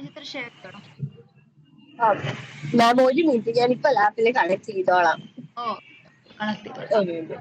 അജിത്ര share ചെയ്യണോ? മാം ഒരു minute, ഞാനിപ്പോ ലാപ്പിൽ കണക്ട് ചെയ്തോളാം. ഓ, കണക്ട് ചെയ്തോളാം. ഒരു minute.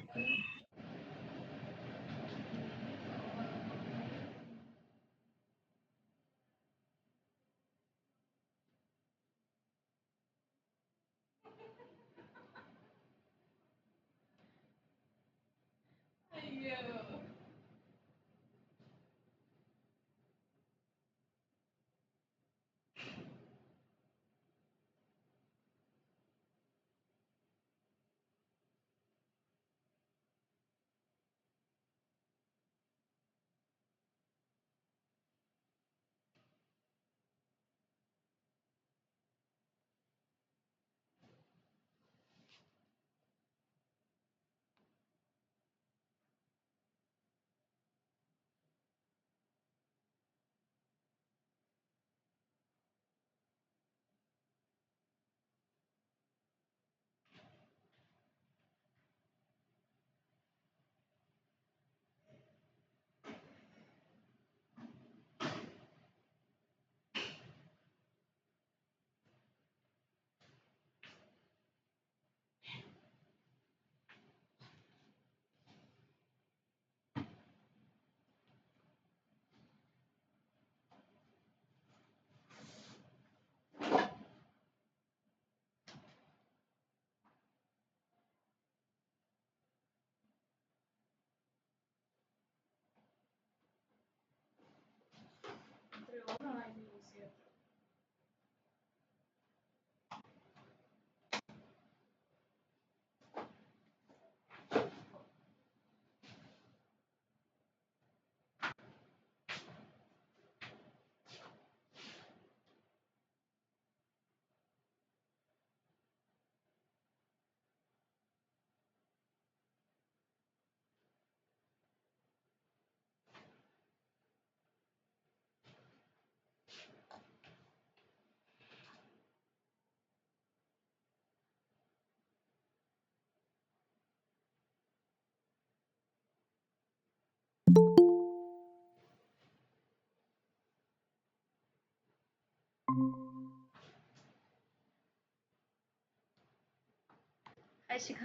Hi Shikha.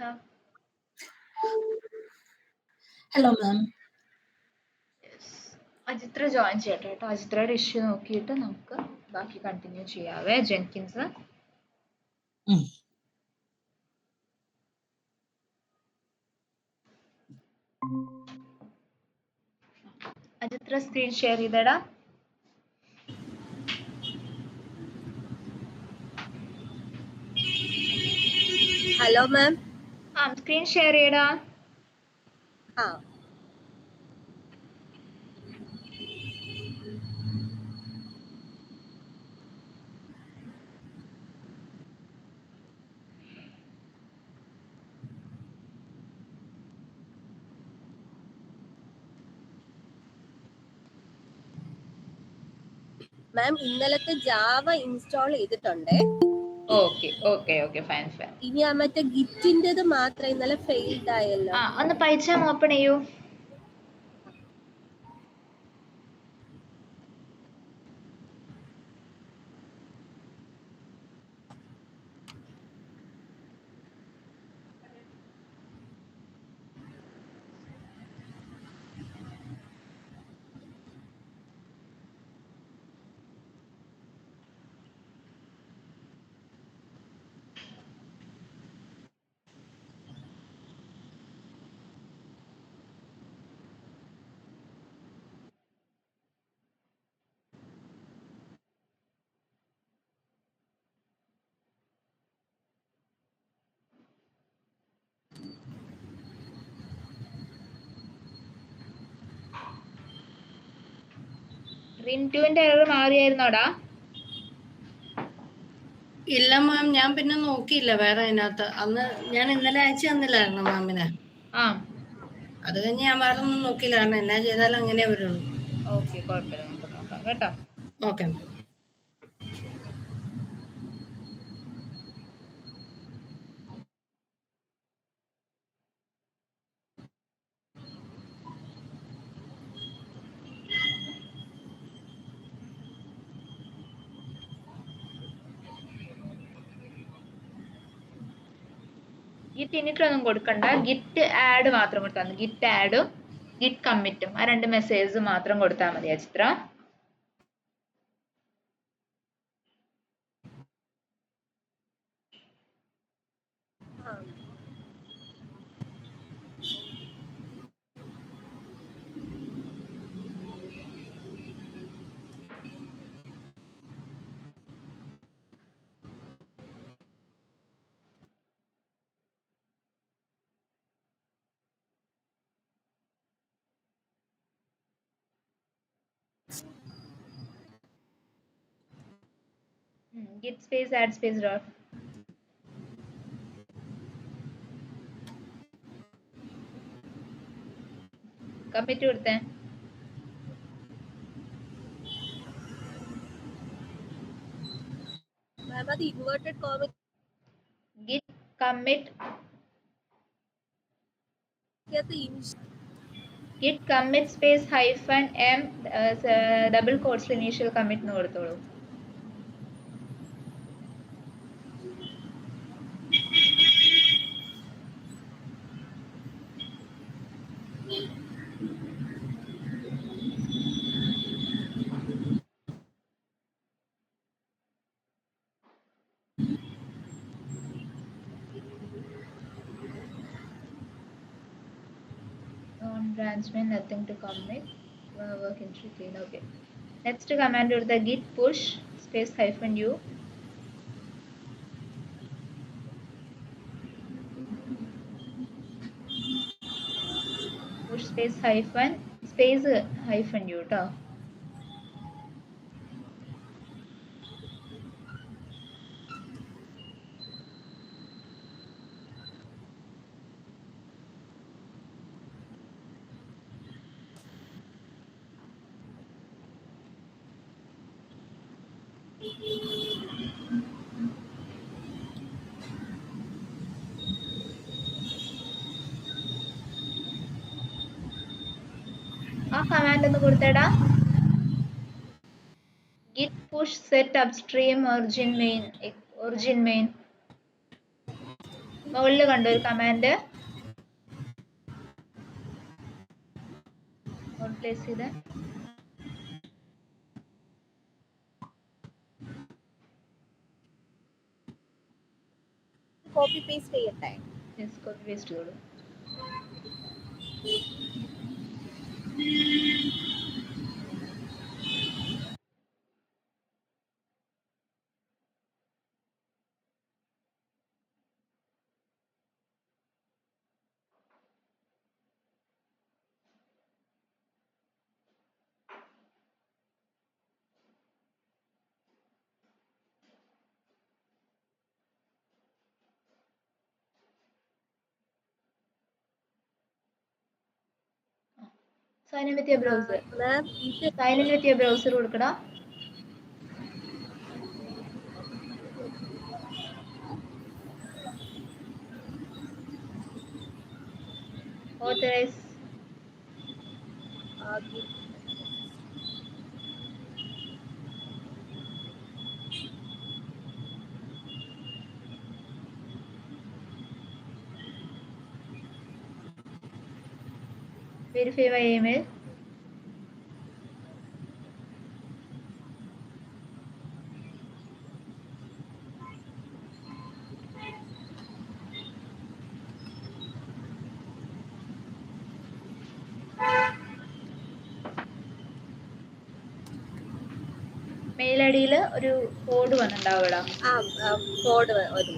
Hello ma'am. Ajithra join ചെയ്യട്ടെ കേട്ടോ. അജിത്രയുടെ ഇഷ്യൂ നോക്കിയിട്ട് നമുക്ക് ബാക്കി കണ്ടിന്യൂ ചെയ്യാവേ. ജെൻകിൻസ് അജിത്ര സ്ക്രീൻ ഷെയർ ചെയ്തടാ. Hello ma'am. സ്ക്രീൻ ഷെയർ ചെയ്യടാ. മാം ഇന്നലത്തെ ജാവ ഇൻസ്റ്റാൾ ചെയ്തിട്ടുണ്ടേ. Okay fine. ഇനി ആ മറ്റേ ഗിറ്റിൻ്റെത് മാത്രം ഇന്നലെ ഫെയിൽഡ് ആയല്ലോ. ഒന്ന് പൈച്ചാം ഓപ്പൺ ചെയ്യൂ. റിൻറ്റുവിന്റെ എറർ മാറിയായിരുന്നോടാ? ഇല്ല മാം, ഞാൻ പിന്നെ നോക്കിയില്ല വേറെ അതിനകത്ത്. അന്ന് ഞാൻ ഇന്നലെ അയച്ചു തന്നില്ലായിരുന്നു മാമിന്. അത് കഴിഞ്ഞ് ഞാൻ വേറെ ഒന്നും നോക്കിയില്ല, കാരണം എന്നാ ചെയ്താലും അങ്ങനെ വരുള്ളൂ. ഓക്കെ, കുഴപ്പമില്ല, നമുക്ക് നോക്കാം കേട്ടോ. Okay ma'am. ഗിറ്റ് ഇനിറ്റൊന്നും കൊടുക്കണ്ട, ഗിറ്റ് ആഡ് മാത്രം കൊടുത്താൽ മതി. ഗിറ്റ് ആഡും ഗിറ്റ് കമ്മിറ്റും ആ 2 മെസ്സേജ് മാത്രം കൊടുത്താൽ മതി ചിത്ര. git space add space dot commit കൊടുത്തേ. അത് inverted comma git commit git commit space hyphen m double quotes initial commit എന്ന് കൊടുത്തോളൂ. Branchman nothing to commit, work entry clean. Okay, next command കൊടുത്ത git push space hyphen u push space hyphen u ട്ടോ. ആ command ഒന്ന് കൊടുത്തേടാ. git push set upstream origin main മുകളിൽ കണ്ടോ ഒരു command place ചെയ്ത് കോപ്പി പേസ്റ്റ് ചെയ്യട്ടെ. കോപ്പി പേസ്റ്റ് ചെയ്തോളൂ. sign in with your browser. sign in with your browser കൊടുക്കടാ. authorize verify by email. Mail ഐ ഡിയിൽ ഒരു കോഡ് വന്നിട്ടുണ്ടാവും. കോഡ് ഒരു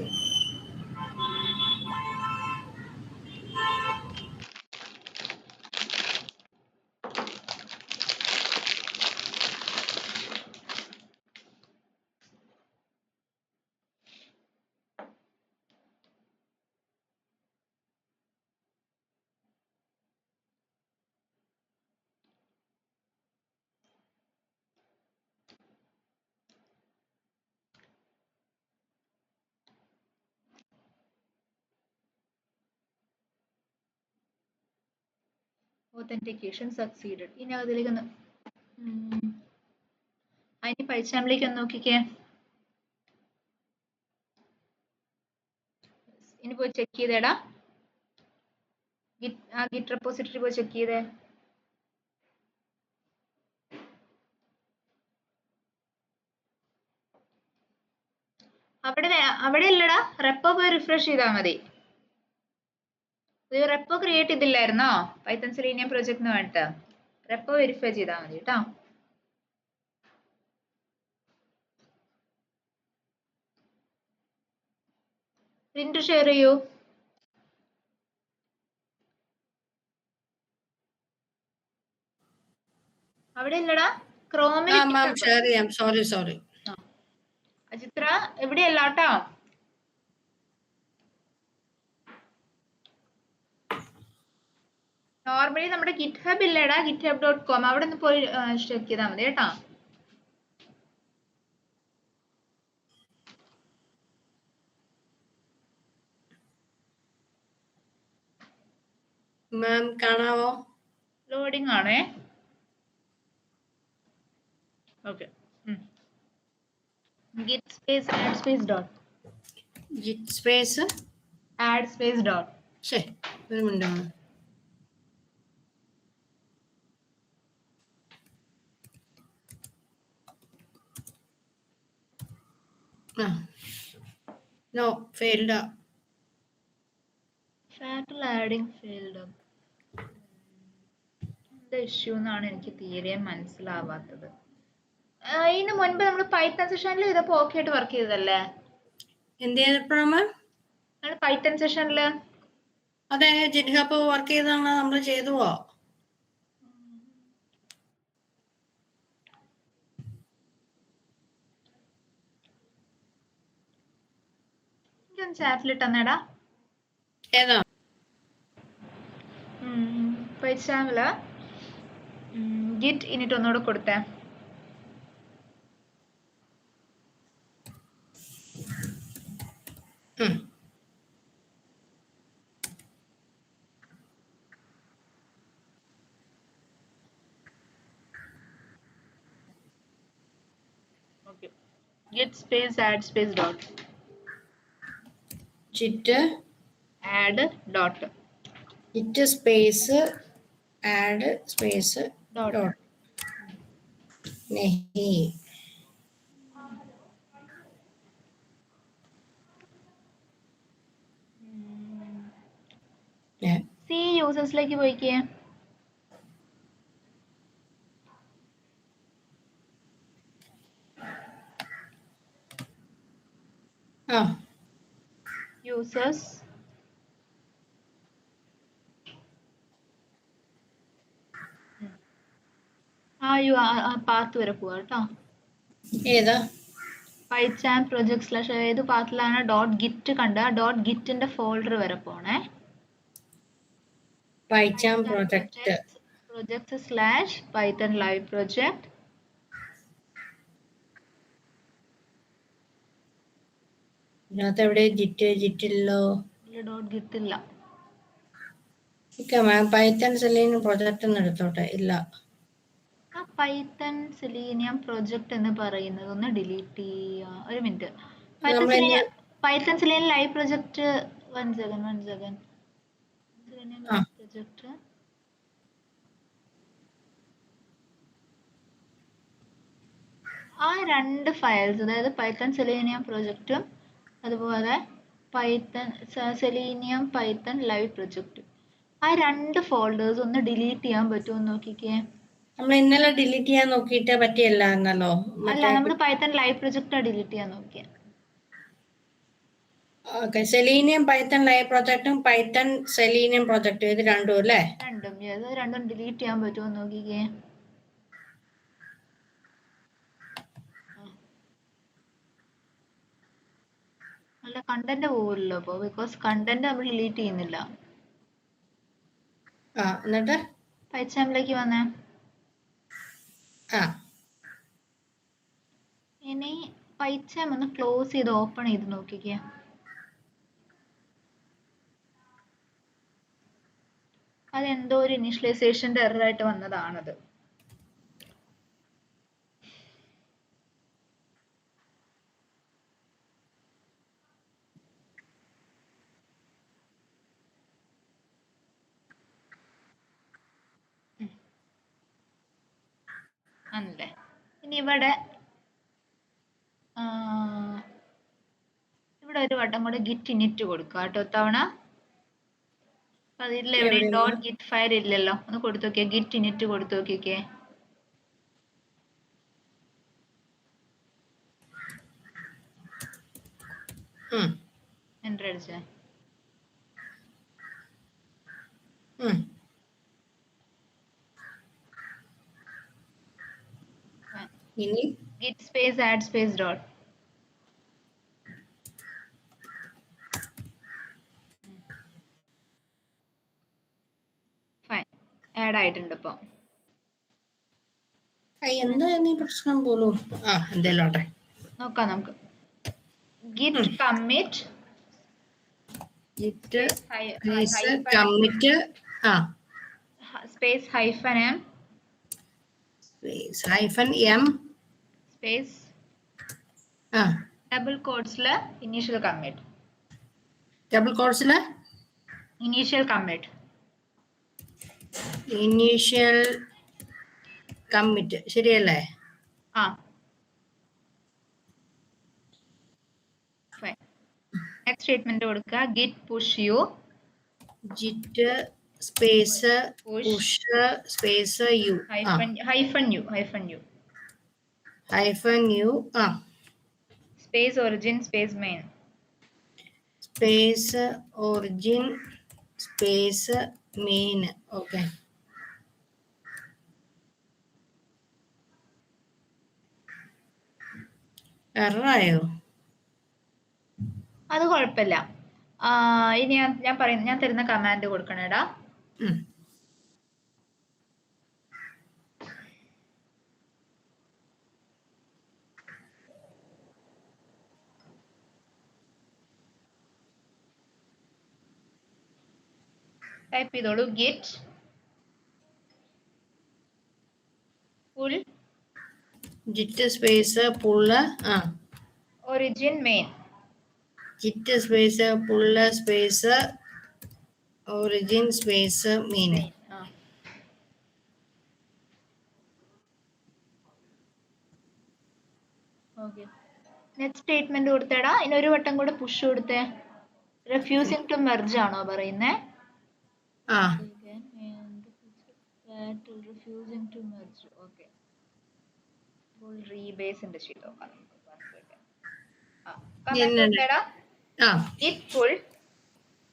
authentication succeeded. ഇനി അതിലേക്ക് അതിന് പൈച്ചാമ്പിലേക്ക് ഒന്ന് നോക്കിക്കേ. ഇനി പോയി ചെക്ക് ചെയ്തേടാ. ഗിറ്റ് റെപ്പോസിറ്ററി പോയി ചെക്ക് ചെയ്തേ. അവിടെ അല്ലടാ, റെപ്പോ പോയി റിഫ്രഷ് ചെയ്താൽ മതി. റെപ്പോ ക്രിയേറ്റ് ചെയ്തില്ലായിരുന്നോ പൈത്തൺ സെലീനിയം പ്രൊജക്ടിന് വേണ്ടിട്ട്? റെപ്പോ വെരിഫൈ ചെയ്താൽ മതി കേട്ടോ. പ്രിന്റ് ഷെയർ ചെയ്യൂ. അവിടെ ഇല്ലടാ, ക്രോമിൽ അജിത്ര എവിടെയല്ല കേട്ടോ. നോർമലി നമ്മുടെ ഗിറ്റ് ഹബ് ഇല്ലേടാ, github.com, അവിടെ ഒന്ന് പോയി ചെക്ക് ചെയ്താൽ മതി കേട്ടോ. മാം കാണാവോ? ലോഡിംഗ് ആണേ. Okay. git space add space dot git space add space dot. ശരി, ഒരു minute. No, failed. Fatal adding failed. എന്താ ഇഷ്യൂ എന്നാണ് എനിക്ക് തീരെ മനസ്സിലാവാത്തത്. ഇതിന് മുൻപ് നമ്മൾ പൈത്തൺ സെഷനിൽ ഇതപ്പോ ഓക്കെ ആയിട്ട് വർക്ക് ചെയ്തതല്ലേ? എന്ത് ചെയ്തപ്പോഴാണ്? പൈത്തൺ സെഷനില് അതെ, ജിറ്റ്ഹബ് വർക്ക് ചെയ്താണ് നമ്മൾ ചെയ്തുവോ? ചാറ്റിലിട്ടന്നേടാ. ഏതാ? പൈച്ചാമില് ഗിറ്റ് ഇനിട്ട് ഒന്നുകൂടെ കൊടുത്തേ. git space add space dot git add dot git space add space dot नहीं. സി യൂസേഴ്സിലേക്ക് പോയിക്കേ. യൂസേഴ്സ് പാത്ത് വരെ പോവാ കേട്ടോ. ഏതാ? പൈച്ചാം പ്രൊജക്ട് / ഏത് പാത്തിലാണ് ഡോട്ട് ഗിറ്റ് കണ്ട ഡോട്ട് ഗിറ്റിന്റെ ഫോൾഡർ വരെ പോണേ. പൈച്ചാം പ്രൊജക്ട് / പൈത്തൺ ലൈവ് പ്രൊജക്ട്. ഇതിനകത്ത് എവിടെ ജിറ്റില്ലോ? ഡോട്ട് ഗിറ്റ് ഇല്ല. പൈത്തൺ സെലീനിയം പ്രൊജക്ട് എന്ന് എടുത്തോട്ടെ. ഇല്ല, പൈത്തൺ സെലീനിയം പ്രൊജക്ട് എന്ന് പറയുന്നത് ഒന്ന് ഡിലീറ്റ് ചെയ്യാം. ഒരു minute. Python selenium live project. One second. Selenium live project ആ രണ്ട് ഫയൽസ്, അതായത് പൈത്തൺ സെലീനിയം പ്രൊജക്റ്റും അതുപോലെ പൈത്തൺ സെലീനിയം പൈത്തൺ ലൈവ് പ്രൊജക്റ്റും, ആ രണ്ട് ഫോൾഡേഴ്സ് ഒന്ന് ഡിലീറ്റ് ചെയ്യാൻ പറ്റുമോ നോക്കിക്കേ. നമ്മൾ ഇന്നലെ ഡിലീറ്റ് ചെയ്യാൻ നോക്കിയിട്ട് പറ്റിയല്ല എന്നല്ലോ. അല്ല, നമ്മൾ പൈത്തൺ ലൈവ് പ്രൊജക്റ്റ് ഡിലീറ്റ് ചെയ്യാൻ നോക്കിയ. ഓക്കെ, സെലീനിയം പൈത്തൺ ലൈവ് പ്രൊജക്റ്റും പൈത്തൺ സെലീനിയം പ്രൊജക്റ്റും ഇത് രണ്ടും അല്ലേ? രണ്ടും ഡിലീറ്റ് ചെയ്യാൻ പറ്റുമോ നോക്കിക്കേ. അല്ല, കണ്ടന്റ് പോവില്ലല്ലോ അപ്പോ, ബിക്കോസ് കണ്ടന്റ് നമ്മൾ ഡിലീറ്റ് ചെയ്യുന്നില്ല. എന്നിട്ട് പൈച്ചാമിലേക്ക് വന്നേ. ഇനി പൈച്ചാം ഒന്ന് ക്ലോസ് ചെയ്ത് ഓപ്പൺ ചെയ്ത് നോക്കിക്കേ. അതെന്തോ ഒരു ഇനീഷ്യലൈസേഷന്റെ എറർ ആയിട്ട് വന്നതാണത്. ആണല്ലേ. ഇനി ഇവിടെ ഒരു വട്ടം കൂടെ ഗിറ്റ് ഇനിറ്റ് കൊടുക്കുക കേട്ടോ തവണ. അപ്പൊ അതിൽ എവിടെ ഡോട്ട് ഗിറ്റ് ഫയൽ ഇല്ലല്ലോ, ഒന്ന് കൊടുത്തു നോക്കിയേ. ഗിറ്റ് ഇനിറ്റ് കൊടുത്തു നോക്കിക്കേ. എൻ്റർ അടിച്ചേ. ഇനി git space add space dot. Fine, add ആയിട്ടുണ്ട്. ഇപ്പൊ എന്താ നീ പ്രശ്നം പോലും എന്തേലോട്ടെ നോക്കാം നമുക്ക്. Git commit git commit space hyphen M space hyphen M space double കോട്ട്സില് ഇനീഷ്യൽ കമ്മിറ്റ്. ഡബിൾ കോട്ട്സില് ഇനീഷ്യൽ കമ്മിറ്റ്. ഇനീഷ്യൽ കമ്മിറ്റ് ശരിയല്ലേ? നെക്സ്റ്റ് സ്റ്റേറ്റ്മെന്റ് കൊടുക്കുക. Git push U. Git space push space U hyphen U space origin space main space origin space main. Okay, എററായോ? അത് കുഴപ്പമില്ല. ഇനി ഞാൻ തരുന്ന കമാൻഡ് കൊടുക്കണേടാ. ടൈപ്പ് ചെയ്തോളൂ. Git pull git space pull origin main. Git space pull space origin space main. Next statement കൊടുത്തേടാ. ഇനി ഒരു വട്ടം കൂടെ പുഷ് കൊടുത്തേ. റിഫ്യൂസിംഗ് ടു മെർജ് ആണോ പറയുന്നേ? Refusing to merge. Okay, pull റീബേസിന്റെ ഷീറ്റ് നോക്കാം.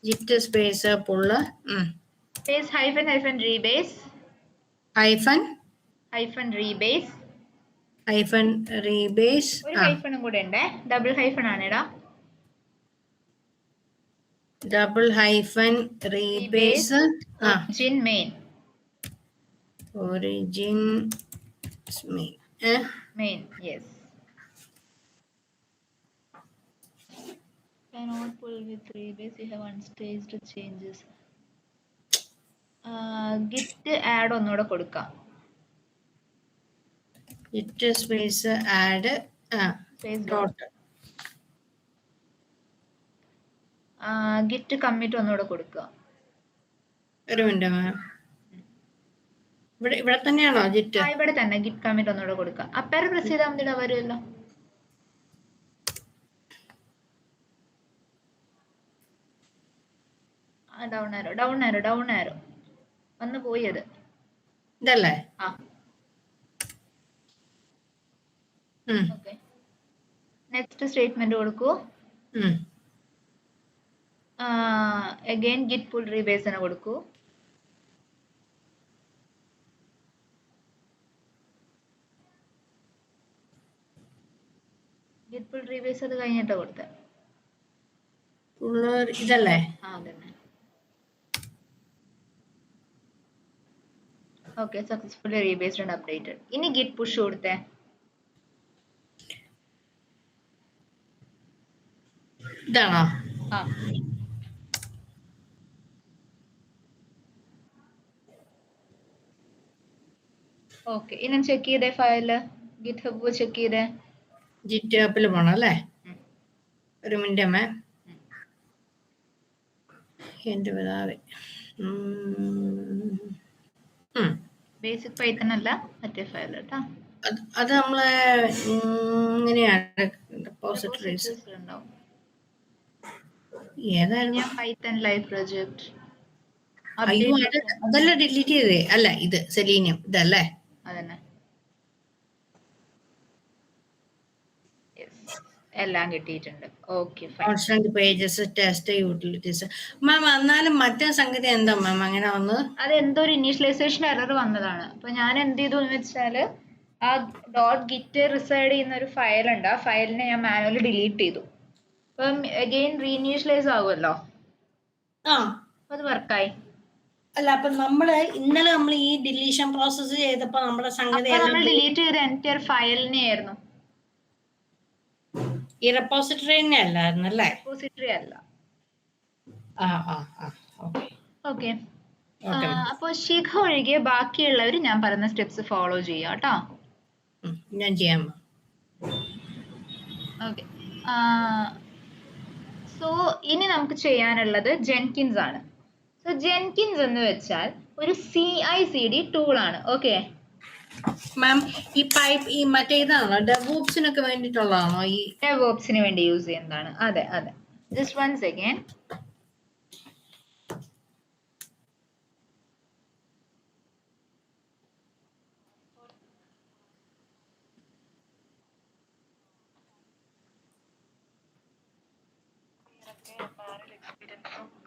Git space pull space hyphen rebase hyphen rebase. ഒരു ഹൈഫണും കൂടെ ഉണ്ട്. ഡബിൾ ഹൈഫൺ ആണെടാ. Double hyphen rebase origin main yes. Cannot pull with rebase. You have unstaged changes. Git add ഒന്നുകൂടെ കൊടുക്കാം. Git space add dot. Git commit ഒന്നുകൂടെ കൊടുക്കുക. ഒരു മിനിറ്റ് മാം, ഇവിടെ തന്നെയാണോ ഗിറ്റ്? ഇവിടെ തന്നെ ഗിറ്റ് കമ്മിറ്റ് ഒന്നുകൂടെ കൊടുക്കുക. അപ്പേരെ പ്രസ് ചെയ്താൽ മതി, വരുമല്ലോ. ഡൗൺ ആരോ വന്ന് പോയി. അത് ഇതല്ലേ? ഓക്കെ, നെക്സ്റ്റ് സ്റ്റേറ്റ്മെന്റ് കൊടുക്കൂ. അഗൈൻ ഗിറ്റ് പുൾ റീബേസിന് കൊടുക്കൂ. ഗിറ്റ് പുൾ റീബേസ് അത് കഴിഞ്ഞിട്ടാ കൊടുത്തേ. ഇതല്ലേ? അതന്നെ. Okay, successfully rebased and updated. ഇനി ഗിറ്റ് പുഷ് കൊടുത്തേ. ഇതാണോ? ഓക്കെ, ഇനി ചെക്ക് ചെയ്തേ ഫയല്. ഗിറ്റ് ഹബ് ചെക്ക് ചെയ്തേ. ഗിറ്റ് ഹബിൽ പോണം അല്ലേ? ഒരു മിനിറ്റ് അമ്മേ. എന്റെ പിതാവേ, ബേസിക് പൈത്തൺ അല്ല, മറ്റേ ഫയൽ കേട്ടോ. അത് നമ്മളെ ഇങ്ങനെയാണ് ഡെപ്പോസിറ്ററീസ്. ഉണ്ടാവും. ഏതായിരുന്നു? Python live project. അയ്യോ, അതല്ല ഡിലീറ്റ് ചെയ്തേ. അല്ല, ഇത് സെലീനിയം ഇതല്ലേ? അതന്നെ. എല്ലാം കിട്ടിയിട്ടുണ്ട്. Okay, constant pages, test, utilities. Ma'am, എന്നാലും മറ്റേ സംഗതി എന്താ മാം അങ്ങനെ വന്നത്? അത് എന്തോ ഒരു ഇനീഷ്യലൈസേഷൻ എറർ വന്നതാണ്. അപ്പൊ ഞാൻ എന്ത് ചെയ്തു എന്ന് വെച്ചാല് ആ .git റിസൈഡ് ചെയ്യുന്ന ഒരു ഫയൽ ഉണ്ട്. ആ ഫയലിനെ ഞാൻ മാനുവലി ഡിലീറ്റ് ചെയ്തു. അപ്പം അഗെയിൻ റീഇനീഷ്യലൈസ് ആവുമല്ലോ. അത് വർക്കായി. അല്ല, അപ്പൊ ഇന്നലെ നമ്മൾ ഈ ഡിലീഷൻ പ്രോസസ് ചെയ്തപ്പോ നമ്മുടെ സംഗതി നമ്മൾ ഡിലീറ്റ് ചെയ്ത എൻറ്റയർ ഫയലിനെ ആയിരുന്നു. ഈ റെപ്പോസിറ്ററിനെ അല്ലായിരുന്നു അല്ലേ? റെപ്പോസിറ്ററി അല്ല. ഓക്കെ. അപ്പൊ ശിഖ ഒഴികെ ബാക്കിയുള്ളവർ ഞാൻ പറയുന്ന സ്റ്റെപ്സ് ഫോളോ ചെയ്യാം കേട്ടോ. ഞാൻ ചെയ്യാം. ഓക്കെ. സോ ഇനി നമുക്ക് ചെയ്യാനുള്ളത് ജെൻകിൻസ് ആണ്. സോ ജെൻകിൻസ് എന്ന് വെച്ചാൽ ഒരു CI/CD ടൂൾ ആണ്. ഓക്കെ മാം, ഈ മറ്റേതാണോ ഡെവോപ്സിനൊക്കെ വേണ്ടിയിട്ടുള്ളതാണോ? ഈ ഡെവോപ്സിന് വേണ്ടി യൂസ് ചെയ്യുന്നതാണ്. അതെ. Just one second.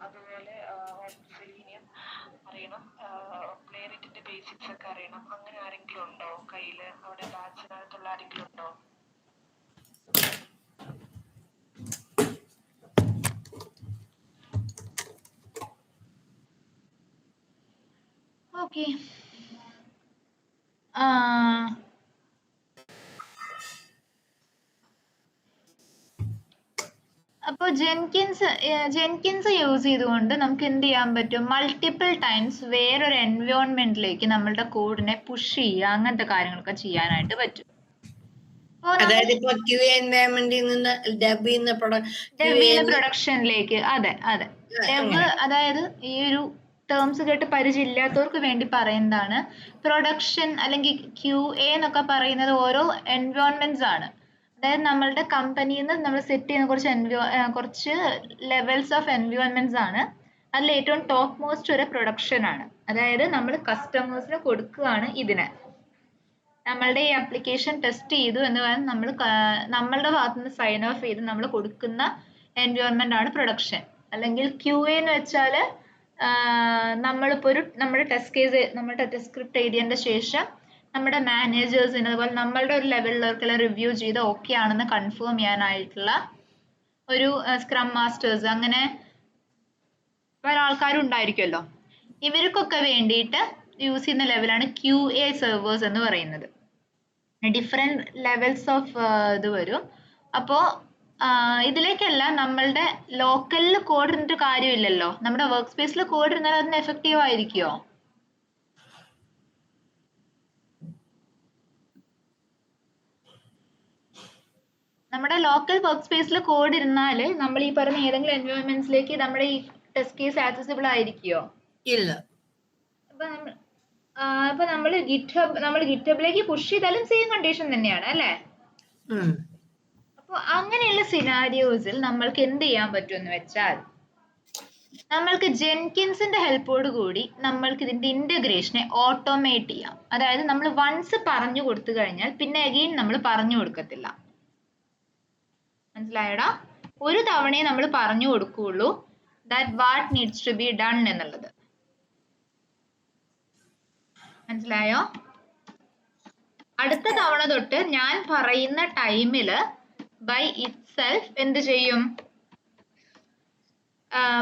അതുപോലെ സെലീനിയം അറിയണം, പ്ലേറിറ്റിന്റെ ബേസിക്സ് ഒക്കെ അറിയണം. അങ്ങനെ ആരെങ്കിലും ഉണ്ടോ കയ്യില്? അവിടെ ബാച്ചിനകത്തുള്ള ആരെങ്കിലും ഉണ്ടോ? ഓക്കെ. അപ്പോൾ ജെൻകിൻസ് യൂസ് ചെയ്തുകൊണ്ട് നമുക്ക് എന്ത് ചെയ്യാൻ പറ്റും? മൾട്ടിപ്പിൾ ടൈംസ് വേറൊരു എൻവയോൺമെന്റിലേക്ക് നമ്മളുടെ കോഡിനെ പുഷ് ചെയ്യുക, അങ്ങനത്തെ കാര്യങ്ങളൊക്കെ ചെയ്യാനായിട്ട് പറ്റും. അതായത് ഇപ്പൊ QA എൻവയോൺമെന്റിൽ നിന്ന് ഡെബിന്ന് പ്രൊഡക്ഷനിലേക്ക്. അതെ. ഡെവ് അതായത് ഈ ഒരു ടേംസ് കേട്ട് പരിചയമില്ലാത്തവർക്ക് വേണ്ടി പറയുന്നതാണ്. പ്രൊഡക്ഷൻ അല്ലെങ്കിൽ QA എന്നൊക്കെ പറയുന്നത് ഓരോ എൻവയോൺമെന്റ്സ് ആണ്. അതായത് നമ്മളുടെ കമ്പനിയിൽ നിന്ന് നമ്മൾ സെറ്റ് ചെയ്യുന്ന കുറച്ച് ലെവൽസ് ഓഫ് എൻവയോൺമെന്റ്സ് ആണ്. അതിൽ ഏറ്റവും ടോപ്പ് മോസ്റ്റ് ഒരു പ്രൊഡക്ഷൻ ആണ്. അതായത് നമ്മൾ കസ്റ്റമേഴ്സിന് കൊടുക്കുകയാണ് ഇതിനെ. നമ്മളുടെ ഈ ആപ്ലിക്കേഷൻ ടെസ്റ്റ് ചെയ്തു എന്ന് പറഞ്ഞാൽ നമ്മൾ നമ്മളുടെ ഭാഗത്തു നിന്ന് സൈൻ ഓഫ് ചെയ്ത് നമ്മൾ കൊടുക്കുന്ന എൻവയോൺമെന്റ് ആണ് പ്രൊഡക്ഷൻ. അല്ലെങ്കിൽ QA എന്ന് വെച്ചാൽ നമ്മളിപ്പോൾ നമ്മുടെ ടെസ്റ്റ് സ്ക്രിപ്റ്റ് എഴുതിയതിന്റെ ശേഷം നമ്മുടെ മാനേജേഴ്സിന് അതുപോലെ നമ്മളുടെ ഒരു ലെവലിലേക്കെല്ലാം റിവ്യൂ ചെയ്ത് ഓക്കെ ആണെന്ന് കൺഫേം ചെയ്യാനായിട്ടുള്ള ഒരു സ്ക്രം മാസ്റ്റേഴ്സ് അങ്ങനെ പല ആൾക്കാരും ഉണ്ടായിരിക്കുമല്ലോ. ഇവർക്കൊക്കെ വേണ്ടിയിട്ട് യൂസ് ചെയ്യുന്ന ലെവലാണ് QA സെർവേഴ്സ് എന്ന് പറയുന്നത്. ഡിഫറെന്റ് ലെവൽസ് ഓഫ് ഇത് വരും. അപ്പോൾ ഇതിലേക്കെല്ലാം നമ്മളുടെ ലോക്കലിൽ കോഡ് ഇരുന്നിട്ട് കാര്യമില്ലല്ലോ. നമ്മുടെ വർക്ക് സ്പേസിൽ കോഡ് ഇരുന്നാൽ അതിന് എഫക്റ്റീവ് ആയിരിക്കുമോ? നമ്മുടെ ലോക്കൽ വർക്ക് സ്പേസിൽ കോഡ് ഇരുന്നാൽ നമ്മൾ ഈ പറഞ്ഞ ഏതെങ്കിലും എൻവയോൺമെന്റ്സിലേക്ക് നമ്മുടെ ഈ ടെസ്റ്റ് കേസ് ആക്സസിബിൾ ആയിരിക്കുമോ? ഇല്ല. അപ്പൊ നമ്മൾ ഗിറ്റ്ഹബിലേക്ക് പുഷ് ചെയ്താലും സെയിം കണ്ടീഷൻ തന്നെയാണ് അല്ലേ? അപ്പൊ അങ്ങനെയുള്ള സിനാരിയോസിൽ നമ്മൾക്ക് എന്ത് ചെയ്യാൻ പറ്റുമെന്ന് വെച്ചാൽ നമ്മൾക്ക് ജെൻകിൻസിന്റെ ഹെൽപ്പോട് കൂടി നമ്മൾക്ക് ഇതിന്റെ ഇന്റഗ്രേഷനെ ഓട്ടോമേറ്റ് ചെയ്യാം. അതായത് നമ്മൾ വൺസ് പറഞ്ഞു കൊടുത്തു കഴിഞ്ഞാൽ പിന്നെ അഗെയിൻ നമ്മൾ പറഞ്ഞു കൊടുക്കത്തില്ല. മനസ്സിലായടാ? ഒരു തവണയെ നമ്മൾ പറഞ്ഞു കൊടുക്കുകയുള്ളൂ that what needs to be done എന്നുള്ളത്. മനസ്സിലായോ? അടുത്ത തവണ തൊട്ട് ഞാൻ പറയുന്ന ടൈമില് ബൈ ഇറ്റ്സെൽഫ് എന്ത് ചെയ്യും?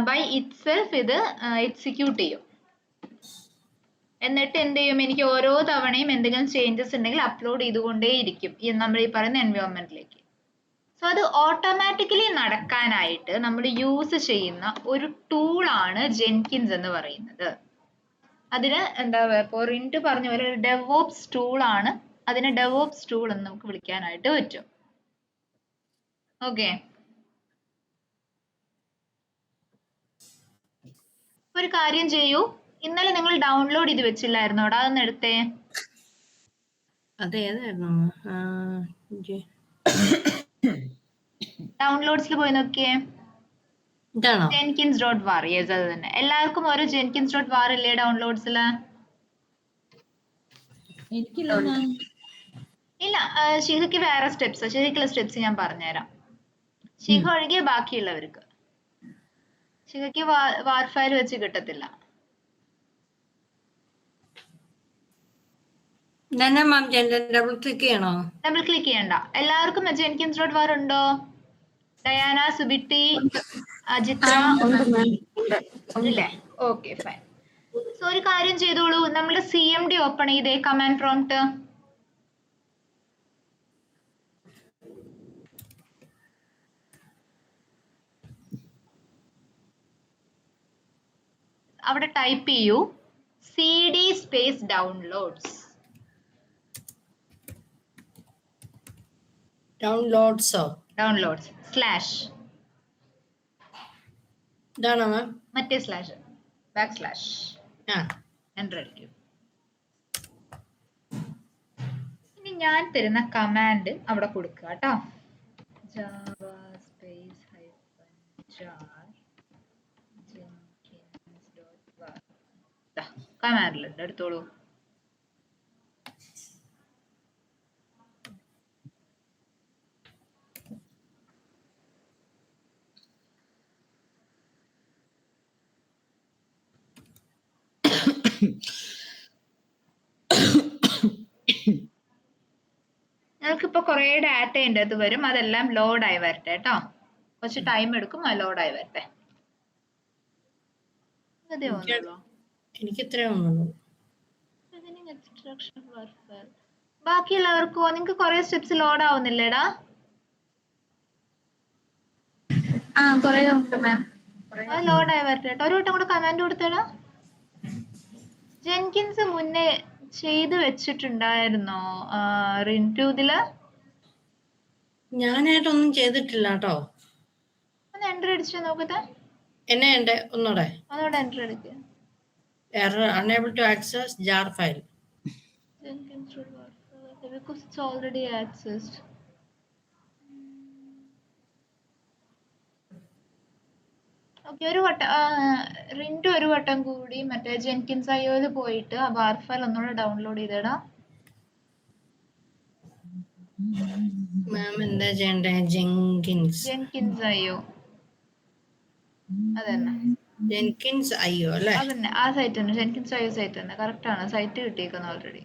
ബൈ ഇറ്റ്സെൽഫ് ഇത് എക്സിക്യൂട്ട് ചെയ്യും. എന്നിട്ട് എന്ത് ചെയ്യും? എനിക്ക് ഓരോ തവണയും എന്തെങ്കിലും ചേഞ്ചസ് ഉണ്ടെങ്കിൽ അപ്ലോഡ് ചെയ്തുകൊണ്ടേയിരിക്കും നമ്മൾ ഈ പറയുന്ന എൻവയോൺമെന്റിലേക്ക്. സോ അത് ഓട്ടോമാറ്റിക്കലി നടക്കാനായിട്ട് നമ്മൾ യൂസ് ചെയ്യുന്ന ഒരു ടൂളാണ് ജെൻകിൻസ് എന്ന് പറയുന്നത്. അതിന് എന്താ ഇപ്പോൾ റിൻറ്റ് പറഞ്ഞ പോലെ ഒരു ഡെവോപ്സ് ടൂൾ ആണ്. അതിനെ ഡെവോപ്സ് ടൂൾ എന്ന് നമുക്ക് വിളിക്കാനായിട്ട് പറ്റും. ഓക്കെ. ഒരു കാര്യം ചെയ്യൂ, ഇന്നലെ നിങ്ങൾ ഡൗൺലോഡ് ചെയ്ത് വെച്ചില്ലായിരുന്നോടാ? അതൊന്ന് എടുത്തേ. അതേതായിരുന്നു ഡൗൺലോഡ്സിൽ പോയി നോക്കിയേ. ഇതാണോ? ജെൻകിൻസ് ഡോട്ട് വാർ. യെസ്, അത് തന്നെ. എല്ലാവർക്കും ഒരു ജെൻകിൻസ് ഡോട്ട് വാർ ഇല്ലേ ഡൗൺലോഡ്സിൽ? ഇല്ല. ഷിഹയ്ക്ക് വേറെ സ്റ്റെപ്സ്, ഷിഹയ്ക്കുള്ള സ്റ്റെപ്സ് ഞാൻ പറഞ്ഞുതരാം. ഷിഹ ഒഴികെ ബാക്കിയുള്ളവർക്ക്. ഷിഹയ്ക്ക് വാർ ഫയൽ വെച്ച് കിട്ടത്തില്ല. ഡബിൾ ക്ലിക്ക് ചെയ്യണോ? ഡബിൾ ക്ലിക്ക് ചെയ്യണ്ട. എല്ലാവർക്കും ജെൻകിൻസ് ഡോട്ട് വാർ ഉണ്ടോ? ഡയാന, സുബിട്ടി, അജിത്ര ഇല്ലേ? Okay, fine. സോ ഒരു കാര്യം ചെയ്തോളൂ, നമ്മുടെ CMD ഓപ്പൺ ചെയ്തേ, കമാൻഡ് പ്രോംപ്റ്റ്. അവിടെ ടൈപ്പ് ചെയ്യൂ CD space downloads. Downloads slash. ഇതാണോ മാം? മറ്റേ സ്ലാഷ്, ബാക്ക് സ്ലാഷ്. എൻ്റർ അടിക്കൂ. ഇനി ഞാൻ തരുന്ന കമാൻഡ് അവിടെ കൊടുക്കുക കേട്ടോ. Java space jar jenkins.var. കമാൻഡിലുണ്ട്, എടുത്തോളൂ. ഞങ്ങൾക്കിപ്പോൾ കുറേ ഡാറ്റ ഉണ്ട്, അത് വരും. അതെല്ലാം ലോഡായി വരട്ടെ കേട്ടോ. കുറച്ച് ടൈം എടുക്കും, അത് ലോഡായി വരട്ടെ. എനിക്ക് ഇത്രേ ഒന്നുള്ളൂ. ബാക്കിയുള്ളവർക്കോ? നിങ്ങൾക്ക് കുറെ സ്റ്റെപ്സ് ലോഡ് ആവുന്നില്ലേടാ? അത് ലോഡായി വരട്ടെ കേട്ടോ. ഒരു വട്ടം കൂടെ കമാൻഡ് കൊടുത്തേടാ. ജെൻകിൻസ് മുന്നേ ചെയ്ത് വെച്ചിട്ടുണ്ടായിരുന്നോ റിൻറ്റു ഇതില്? ഞാനായിട്ടൊന്നും ചെയ്തിട്ടില്ല കേട്ടോ. ഒന്ന് എൻ്റർ അടിച്ചു നോക്കട്ടെ. എന്നെ ഒന്നുകൂടെ എൻ്റർ അടിക്കുക. Error, unable to access jar file. Jenkins because it's already accessed. Okay, ഒരു വട്ടം റിൻറ്റു ഒരു വട്ടം കൂടി മറ്റേ ജെൻകിൻസ് IOയിൽ പോയിട്ട് ആ ബാർ ഫയൽ ഒന്നുകൂടെ ഡൗൺലോഡ് ചെയ്തേടാ. മാം എന്താ ചെയ്യണ്ടേ? ജെൻകിൻസ് IO അതന്നെ. ജെൻകിൻസ് IO അല്ലേ? അതന്നെ, ആ സൈറ്റ് തന്നെ. ജെൻകിൻസ് IO സൈറ്റ് തന്നെ. കറക്റ്റ് ആണ്, സൈറ്റ് കിട്ടിയിരിക്കുന്നു ഓൾറെഡി.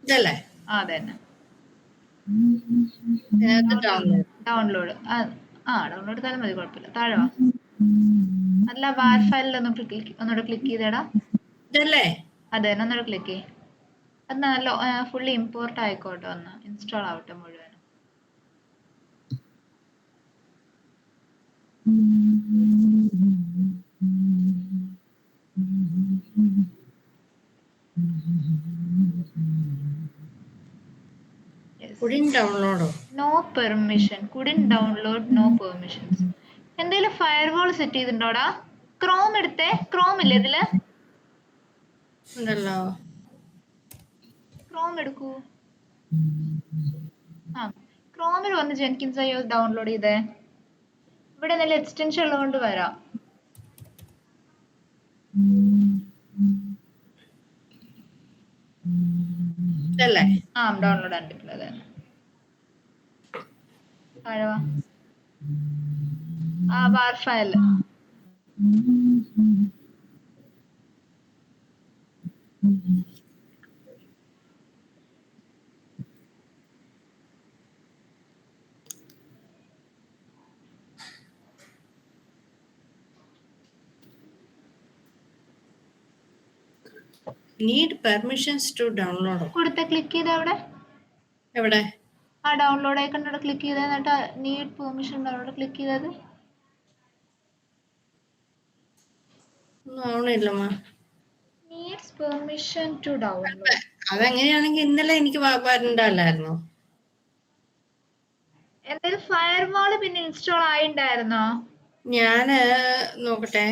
ഇതല്ലേ? അതന്നെ. ഡൗൺലോഡ്. ഡൗൺലോഡ് ചെയ്താലും മതി, കുഴപ്പമില്ല. താഴെ വാ. അല്ല, ബാർ ഫയലിൽ ഒന്നുകൂടെ ക്ലിക്ക് ചെയ്തേടാ. ഇതല്ലേ? അതെ, ഒന്നുകൂടെ ക്ലിക്ക് ചെയ്യ്. അത് നല്ല ഫുള്ളി ഇമ്പോർട്ട് ആയിക്കോട്ടെ, ഒന്ന് ഇൻസ്റ്റാൾ ആവട്ടെ മുഴുവൻ. No permission. couldn't download, no permissions. എന്തെങ്കിലും ഫയർവാൾ സെറ്റ് ചെയ്തിട്ടുണ്ടോടാ? ക്രോം എടുത്തേ. ക്രോം ഇല്ലേ ഇതില്? ഉണ്ടല്ലോ. ക്രോം എടുക്കൂ. ക്രോമിൽ വന്ന് ജെൻകിൻസ് IO ഡൗൺലോഡ് ചെയ്തേ. ഇവിടെ നല്ല എക്സ്റ്റൻഷൻ ഉള്ളതുകൊണ്ട് വരാം. ഡൗൺലോഡ് കണ്ടിട്ടില്ല. അതെ, താഴെ വാ. Bar file. Need permissions to download. കൊടുത്ത ക്ലിക്ക് ചെയ്ത് അവിടെ. എവിടെ? ആ ഡൗൺലോഡ് ഐക്കൺ ക്ലിക്ക് ചെയ്ത് എന്നിട്ട് നീഡ് പെർമിഷൻ അവിടെ ക്ലിക്ക് ചെയ്തത്. ഒന്നും ആവണില്ലമ്മ. Needs permission to download. അതെങ്ങനെയാണെങ്കിൽ ഇന്നലെ എനിക്ക് വരണ്ടല്ലായിരുന്നോ? എന്തായാലും ഫയർവാൾ പിന്നെ ഇൻസ്റ്റാൾ ആയിണ്ടായിരുന്നോ? ഞാന് നോക്കട്ടെ.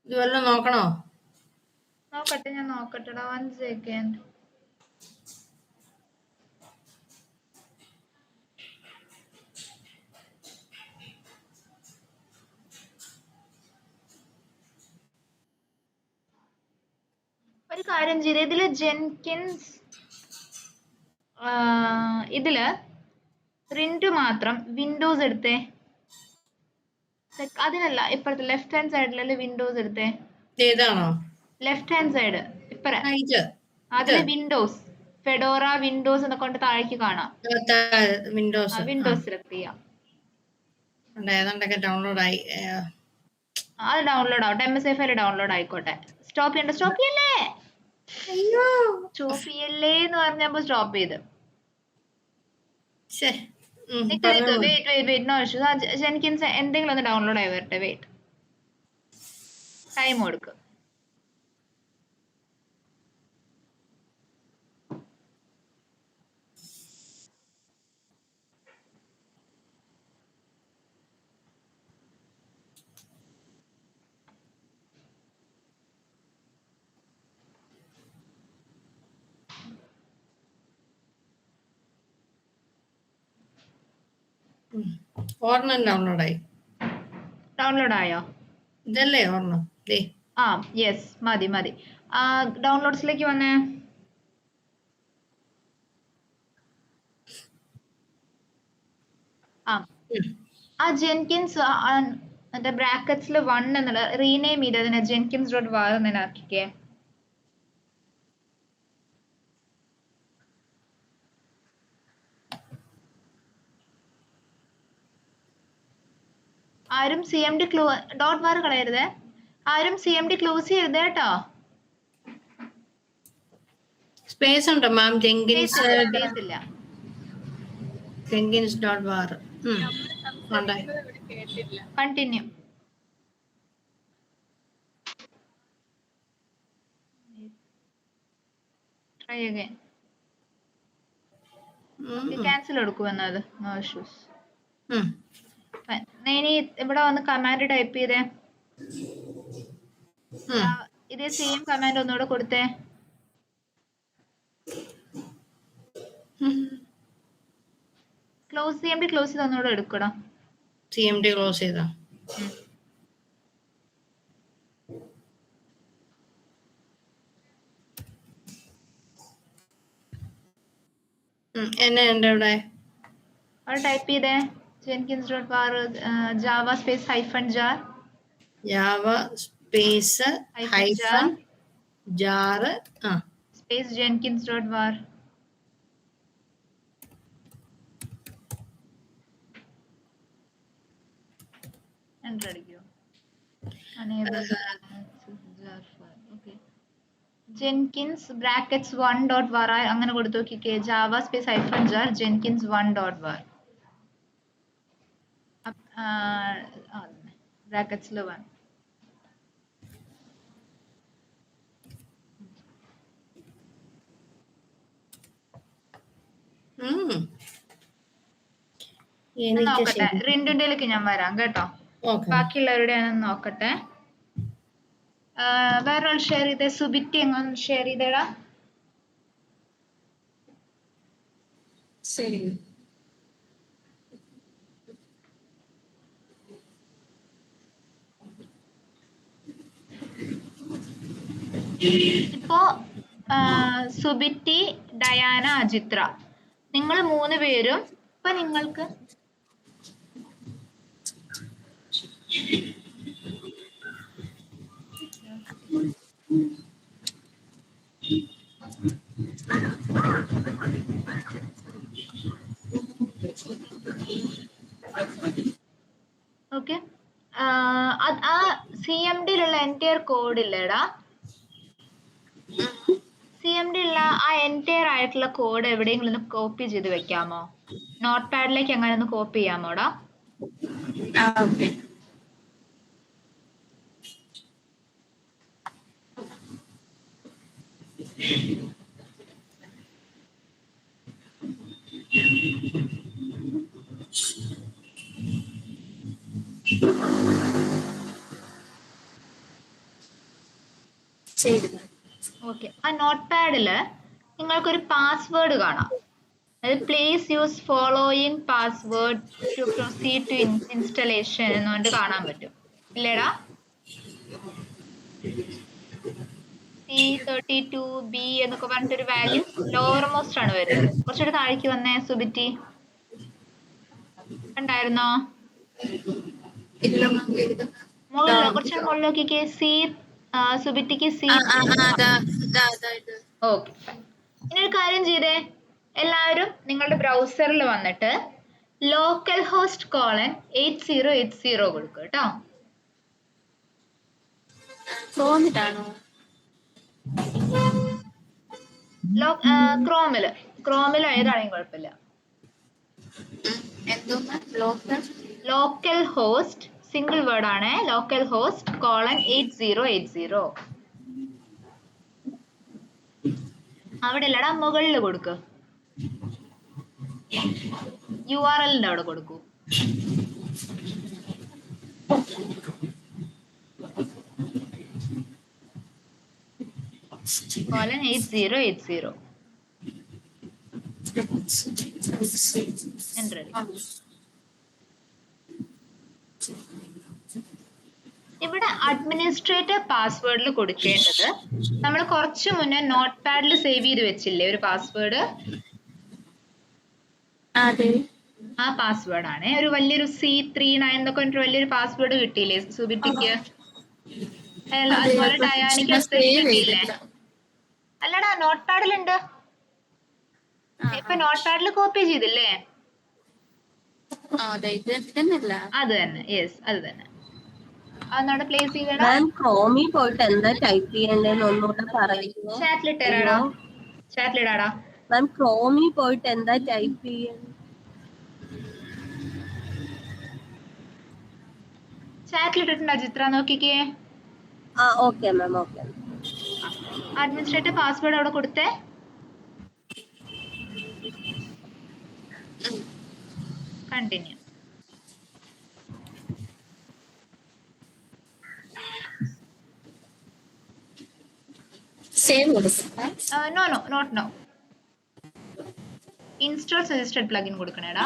ഇത് വല്ലതും നോക്കണോ? നോക്കട്ടെ, ഞാൻ നോക്കട്ടെടാ, 1 സെക്കൻഡ്. ഒരു കാര്യം ചെയ്തേ, ഇതില് ജെൻകിൻസ് ഇതില് റിൻറ്റു മാത്രം വിൻഡോസ് എടുത്തേ. അതിനല്ല, ഇപ്പഴത്തെ ലെഫ്റ്റ് ഹാൻഡ് സൈഡിലല്ലേ വിൻഡോസ് എടുത്തേ. ഏതാണോ? ലെഫ്റ്റ് ഹാൻഡ് സൈഡ് ഇപ്പറ ഇത് അതില് വിൻഡോസ്, ഫെഡോറ വിൻഡോസ് എന്നൊക്കെ കൊണ്ട് താഴേക്ക് കാണാം. വിൻഡോസ് വിൻഡോസ് സെലക്ട് ചെയ്യാം. ഏതാണ്ടൊക്കെ ഡൗൺലോഡ് ആയി. അത് ഡൗൺലോഡ് ആവട്ടെ, MSI ഫയൽ ഡൗൺലോഡ് ആയിക്കോട്ടെ. സ്റ്റോപ്പ് ചെയ്യണ്ട, സ്റ്റോപ്പ് ചെയ്യല്ലേ, സ്റ്റോപ്പ് ചെയ്യല്ലേ എന്ന് പറഞ്ഞപ്പോ സ്റ്റോപ്പ് ചെയ്ത്. Wait, no issues. ജെൻകിൻസ് എന്തെങ്കിലും ഒന്ന് ഡൗൺലോഡ് ആയി വരട്ടെ. വെയിറ്റ്, ടൈം കൊടുക്കും. ഒരെണ്ണം ഡൗൺലോഡ് ആയി. ഡൗൺലോഡ് ആയോ? ഇതല്ലേ ഒരെണ്ണം? യെസ്, മതി. ഡൗൺലോഡ്സിലേക്ക് വന്നേ. ആ ജെൻകിൻസ് മറ്റേ ബ്രാക്കറ്റ്സിൽ 1 എന്നുള്ള റീനെയിം ചെയ്ത് അതിനെ jenkins.var എന്ന് ആക്കിക്കേ. ആരും CMD .var കളയരുതേ, ആരും CMD ക്ലോസ് ചെയ്യരുത് കേട്ടോ. സ്പേസ് ഉണ്ടോ മാം? ജെങ്കിൻസ് ഇല്ല. jenkins.var. Continue. Try again. Cancel എടുക്കുമെന്നത്, നോ ഇഷ്യൂസ്. ഇനി ഇവിടെ വന്ന് കമാൻഡ് ടൈപ്പ് ചെയ്തേ. ഇതേ സെയിം കമാൻഡ് ഒന്നുകൂടെ കൊടുത്തേ. CMD ക്ലോസ് ചെയ്ത് ഒന്നുകൂടെ എടുക്കണം. CMD ക്ലോസ് ചെയ്താ എന്നെ ഉണ്ട് ഇവിടെ. അവിടെ ടൈപ്പ് ചെയ്തേ jenkins.var java space -jar. java space -jar space jenkins.var. enter അടിക്കോ? enable jar file. okay, jenkins brackets 1.var അങ്ങനെ കൊടുത്തു നോക്കിക്കേ. java space -jar jenkins 1.var ബ്രാക്കറ്റ്സിൽ 1. നോക്കട്ടെ, റിൻഡുണ്ടിലേക്ക് ഞാൻ വരാം കേട്ടോ. ബാക്കിയുള്ളവരുടെ ഞാൻ നോക്കട്ടെ. വേറെ ഷെയർ ചെയ്തേ, സുബിറ്റി എങ്ങനെ ഷെയർ ചെയ്തേടാ. ശരി. ഇപ്പോ സുബിറ്റി, ഡയാന, അജിത്ര, നിങ്ങൾ 3 പേരും ഇപ്പൊ നിങ്ങൾക്ക് ഓക്കെ, ആ CMD-യിലുള്ള എൻറ്റയർ കോഡ് ഇല്ലേടാ, CMD-യുള്ള ആ എൻറ്റയർ ആയിട്ടുള്ള കോഡ് എവിടെയെങ്കിലും ഒന്ന് കോപ്പി ചെയ്ത് വെക്കാമോ? നോട്ട് പാഡിലേക്ക് അങ്ങനെ ഒന്ന് കോപ്പി ചെയ്യാമോടാ? ഓക്കെ. ഓക്കെ. ആ നോട്ട് പാഡിൽ നിങ്ങൾക്കൊരു പാസ്വേഡ് കാണാം. അതായത് please use following password to proceed to installation എന്നുകൊണ്ട് കാണാൻ പറ്റും. ഇല്ലേടാ? C32B എന്നൊക്കെ പറഞ്ഞിട്ടൊരു വാല്യൂ ലോവർ മോസ്റ്റ് ആണ് വരുന്നത്. കുറച്ചുകൂടി താഴേക്ക് വന്നേ സുബിറ്റി. ഉണ്ടായിരുന്നോ? മുകളിലോ കുറച്ചുകൂടി മുകളിൽ നോക്കിക്കേ. സുബിറ്റിക്ക് C. ഓക്കെ. ഇനി ഒരു കാര്യം ചെയ്തേ, എല്ലാവരും നിങ്ങളുടെ ബ്രൗസറിൽ വന്നിട്ട് ലോക്കൽ ഹോസ്റ്റ് കോളൻ 8080 കൊടുക്കുക കേട്ടോ. ക്രോമിൽ ഏതാണെങ്കിലും കുഴപ്പമില്ല. ലോക്കൽ ഹോസ്റ്റ് സിംഗിൾ വേർഡ് ആണ്. Local host colon 8080. അവിടെ അല്ലടാ, മുകളിൽ കൊടുക്ക്. URL അവിടെ കൊടുക്കൂ. കോളൻ 8080. Enter. ഇവിടെ അഡ്മിനിസ്ട്രേറ്റർ പാസ്വേഡിൽ കൊടുക്കേണ്ടത് നമ്മൾ കുറച്ചു മുന്നേ നോട്ട് പാഡിൽ സേവ് ചെയ്ത് വെച്ചില്ലേ ഒരു പാസ്വേഡ്, ആ പാസ്വേഡ് ആണ്. ഒരു വലിയൊരു C39 എന്നൊക്കെ ഒരു വലിയൊരു പാസ്വേഡ് കിട്ടിയില്ലേ സുബിറ്റിക്ക്? അതുപോലെ ഡയാനിക്ക് കിട്ടിയില്ലേ? അല്ലടാ, നോട്ട് പാഡിലുണ്ട്. ഇപ്പൊ നോട്ട് പാഡിൽ കോപ്പി ചെയ്തില്ലേ? അത് തന്നെ, യെസ് അത് തന്നെ. അതൊന്നവിടെ പ്ലേസ് ചെയ്തടാ. ക്രോമിൽ പോയിട്ട് എന്താ ടൈപ്പ് ചെയ്യേണ്ടതെന്ന് ഒന്നുകൂടെ പറയുമോ? ചാറ്റിലിടാടാ. മാം ക്രോമിൽ പോയിട്ട് എന്താ ടൈപ്പ് ചെയ്യേണ്ടത്? ചാറ്റിലിട്ടിട്ടുണ്ടോ ചിത്ര? നോക്കിക്കേ. Okay ma'am, okay. Administrator password അവിടെ കൊടുത്തേ. Continue. No. Install suggested plugin കൊടുക്കണേടാ.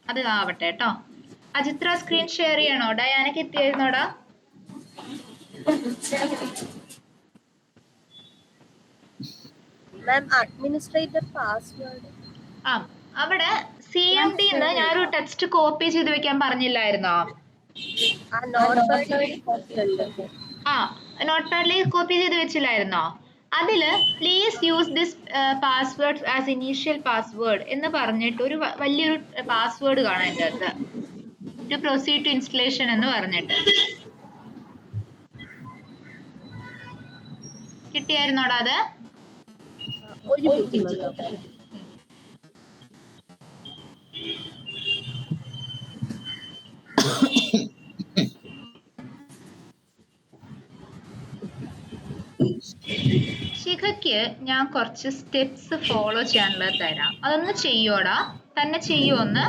അത് ആവട്ടെ കേട്ടോ. അജിത്ര സ്ക്രീൻ ഷെയർ ചെയ്യണോ? ഡയാനക്ക് എത്തിയായിരുന്നോടാ? അഡ്മിനിസ്ട്രേറ്റർ പാസ്വേഡ് അവിടെ CMD ഞാനൊരു ടെക്സ്റ്റ് കോപ്പി ചെയ്ത് വെക്കാൻ പറഞ്ഞില്ലായിരുന്നോ? നോട്ട് പാഡിൽ കോപ്പി ചെയ്ത് വെച്ചില്ലായിരുന്നോ? അതില് please use this password as initial password എന്ന് പറഞ്ഞിട്ട് ഒരു വലിയൊരു പാസ്വേഡ് കാണാൻ എൻ്റെ അകത്ത്. ടു പ്രൊസീഡ് ടു ഇൻസ്റ്റലേഷൻ എന്ന് പറഞ്ഞിട്ട് കിട്ടിയായിരുന്നോടാ അത്? ശിഖയ്ക്ക് ഞാൻ കുറച്ച് സ്റ്റെപ്സ് ഫോളോ ചെയ്യാനുള്ളത് തരാം. അതൊന്ന് ചെയ്യോടാ, തന്നെ ചെയ്യുമോന്ന്?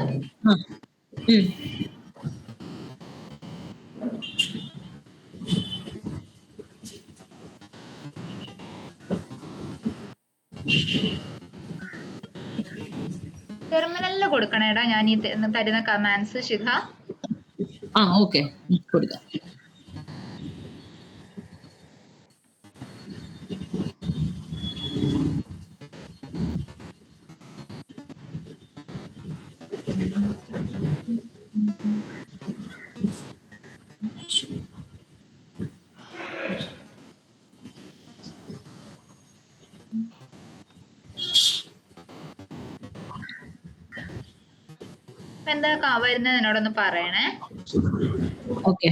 ടെർമിനലിൽ കൊടുക്കണേടാ ഞാൻ ഈ തരുന്ന കമാൻഡ്സ്. ശിഖ ഓക്കെ കൊടുക്കാം. എന്താ വരുന്നത് എന്നോടൊന്ന് പറയണേ. ഓക്കെ.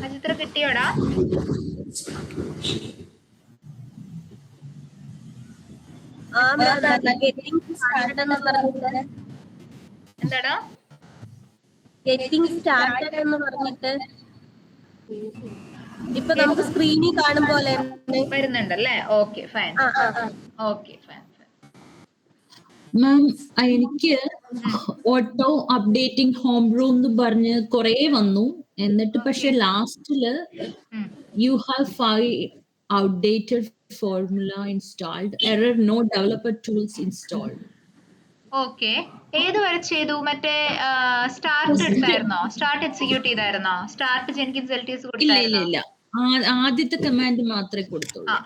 അജിത്ര കിട്ടിയോടാ? എന്താടാ? ഗെറ്റിംഗ് സ്റ്റാർട്ടഡ് എന്ന് പറഞ്ഞിട്ട് ഇപ്പൊ നമുക്ക് സ്ക്രീനിൽ കാണും പോലെ വരുന്നുണ്ടല്ലേ? Okay fine. Okay fine. Ma'am എനിക്ക് ഓട്ടോ അപ്ഡേറ്റിംഗ് ഹോം റൂം എന്ന് പറഞ്ഞ് കുറെ വന്നു. എന്നിട്ട് പക്ഷെ ലാസ്റ്റില് you have 5 outdated formula installed, error, no developer tools installed. Okay, ഏത് വരെ ചെയ്തു? മറ്റേ സ്റ്റാർട്ട് എടുത്തായിരുന്നോ? സ്റ്റാർട്ട് എക്സിക്യൂട്ട് ചെയ്തായിരുന്നോ? സ്റ്റാർട്ട് ജെൻകിൻസ് LTS ഇല്ല കൊടുത്തായിരുന്നോ? ഇല്ല ഇല്ല, ആദ്യത്തെ കമാൻഡ് മാത്രമേ കൊടുത്തുള്ളൂ.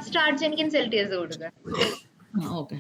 സ്റ്റാർട്ട് ജെൻകിൻസ് LTS കൊടുക്കുക. ഓക്കെ.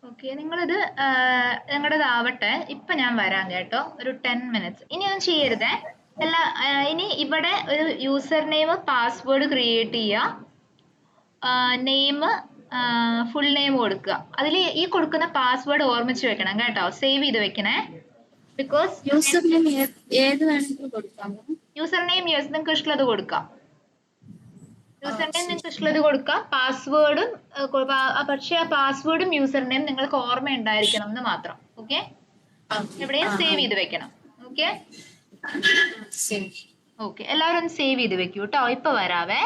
ഓക്കെ, നിങ്ങളിത് നിങ്ങളുടേതാവട്ടെ. ഇപ്പൊ ഞാൻ വരാം കേട്ടോ, ഒരു 10 minutes. ഇനി ഒന്നും ചെയ്യരുതേ. ഇനി ഇവിടെ ഒരു യൂസർ നെയിം പാസ്വേഡ് ക്രിയേറ്റ് ചെയ്യുക. നെയിം ഫുൾ നെയിം കൊടുക്കുക. അതിൽ ഈ കൊടുക്കുന്ന പാസ്വേഡ് ഓർമ്മിച്ച് വെക്കണം കേട്ടോ, സേവ് ചെയ്ത് വെക്കണേ. ബിക്കോസ് യൂസർ നെയിം ഏത് വേണമെങ്കിലും കൊടുക്കാം. യൂസർ നെയിം യെസ് നിങ്ങൾക്ക് ഇഷ്ടമുള്ളത് കൊടുക്കാം. യൂസർ നെയിം നിങ്ങൾക്ക് ഇഷ്ടമുള്ളത് കൊടുക്കാം. പാസ്വേഡും പക്ഷെ ആ പാസ്വേഡും യൂസർ നെയിം നിങ്ങൾക്ക് ഓർമ്മ ഉണ്ടായിരിക്കണം എന്ന് മാത്രം. ഓക്കെ, എവിടെയും സേവ് ചെയ്ത് വെക്കണം. ഓക്കെ ഓക്കെ, എല്ലാവരും ഒന്ന് സേവ് ചെയ്ത് വെക്കൂ കേട്ടോ. ഇപ്പൊ വരാവേ.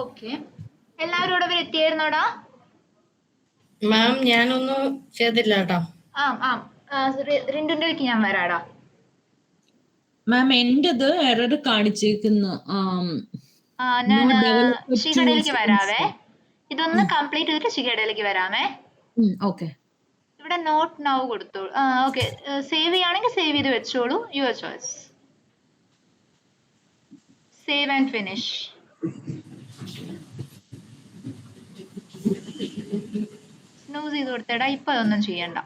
ഓക്കെ, എല്ലാവരും ഇവിടെ വരെ എത്തിയായിരുന്നോടാ? മാം ഞാനൊന്നും ചെയ്തില്ല കേട്ടോ. റിന്റുവിലേക്ക് ഞാൻ വരാടാ. മാം എന്റേത് എറർ കാണിച്ചേക്കുന്നു. ഞാൻ ശിഖടയിലേക്ക് വരാവേ. ഇതൊന്ന് കംപ്ലീറ്റ് ചെയ്തിട്ട് ശിഖടയിലേക്ക് വരാമേ. ഓക്കെ, ഇവിടെ നോട്ട് നൗ കൊടുത്തോളൂ. ഓക്കെ, സേവ് ചെയ്യുകയാണെങ്കിൽ സേവ് ചെയ്ത് വെച്ചോളൂ. Your choice. Save and finish. Snooze ചെയ്ത് കൊടുത്തേടാ. ഇപ്പൊ അതൊന്നും ചെയ്യണ്ട.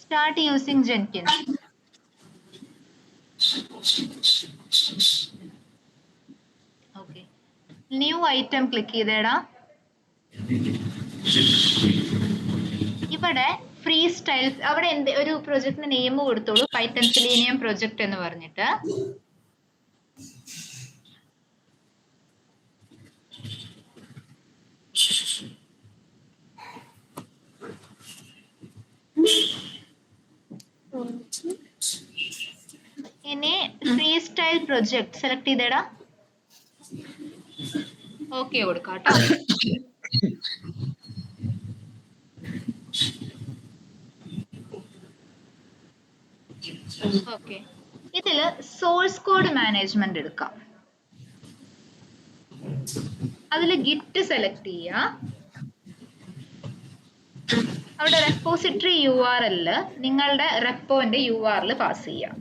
Start using Jenkins. Okay, new item click ചെയ്തേടാ. ഇവിടെ ഫ്രീ സ്റ്റൈൽ അവിടെ ഒരു പ്രൊജക്ടിന് നെയിം കൊടുത്തോളൂ. പൈത്തൺ സെലീനിയം പ്രൊജക്ട് എന്ന് പറഞ്ഞിട്ട്. ഇനി ഫ്രീ സ്റ്റൈൽ പ്രൊജക്ട് സെലക്ട് ചെയ്തേടാ. ഓക്കെ കൊടുക്കാം കേട്ടോ. ഓക്കെ, ഇതില് സോഴ്സ് കോഡ് മാനേജ്മെന്റ് എടുക്കാം. അതില് ഗിറ്റ് സെലക്ട് ചെയ്യുക. അവിടെ റെപ്പോസിറ്ററി URL നിങ്ങളുടെ റെപ്പോന്റെ URL പാസ് ചെയ്യാം.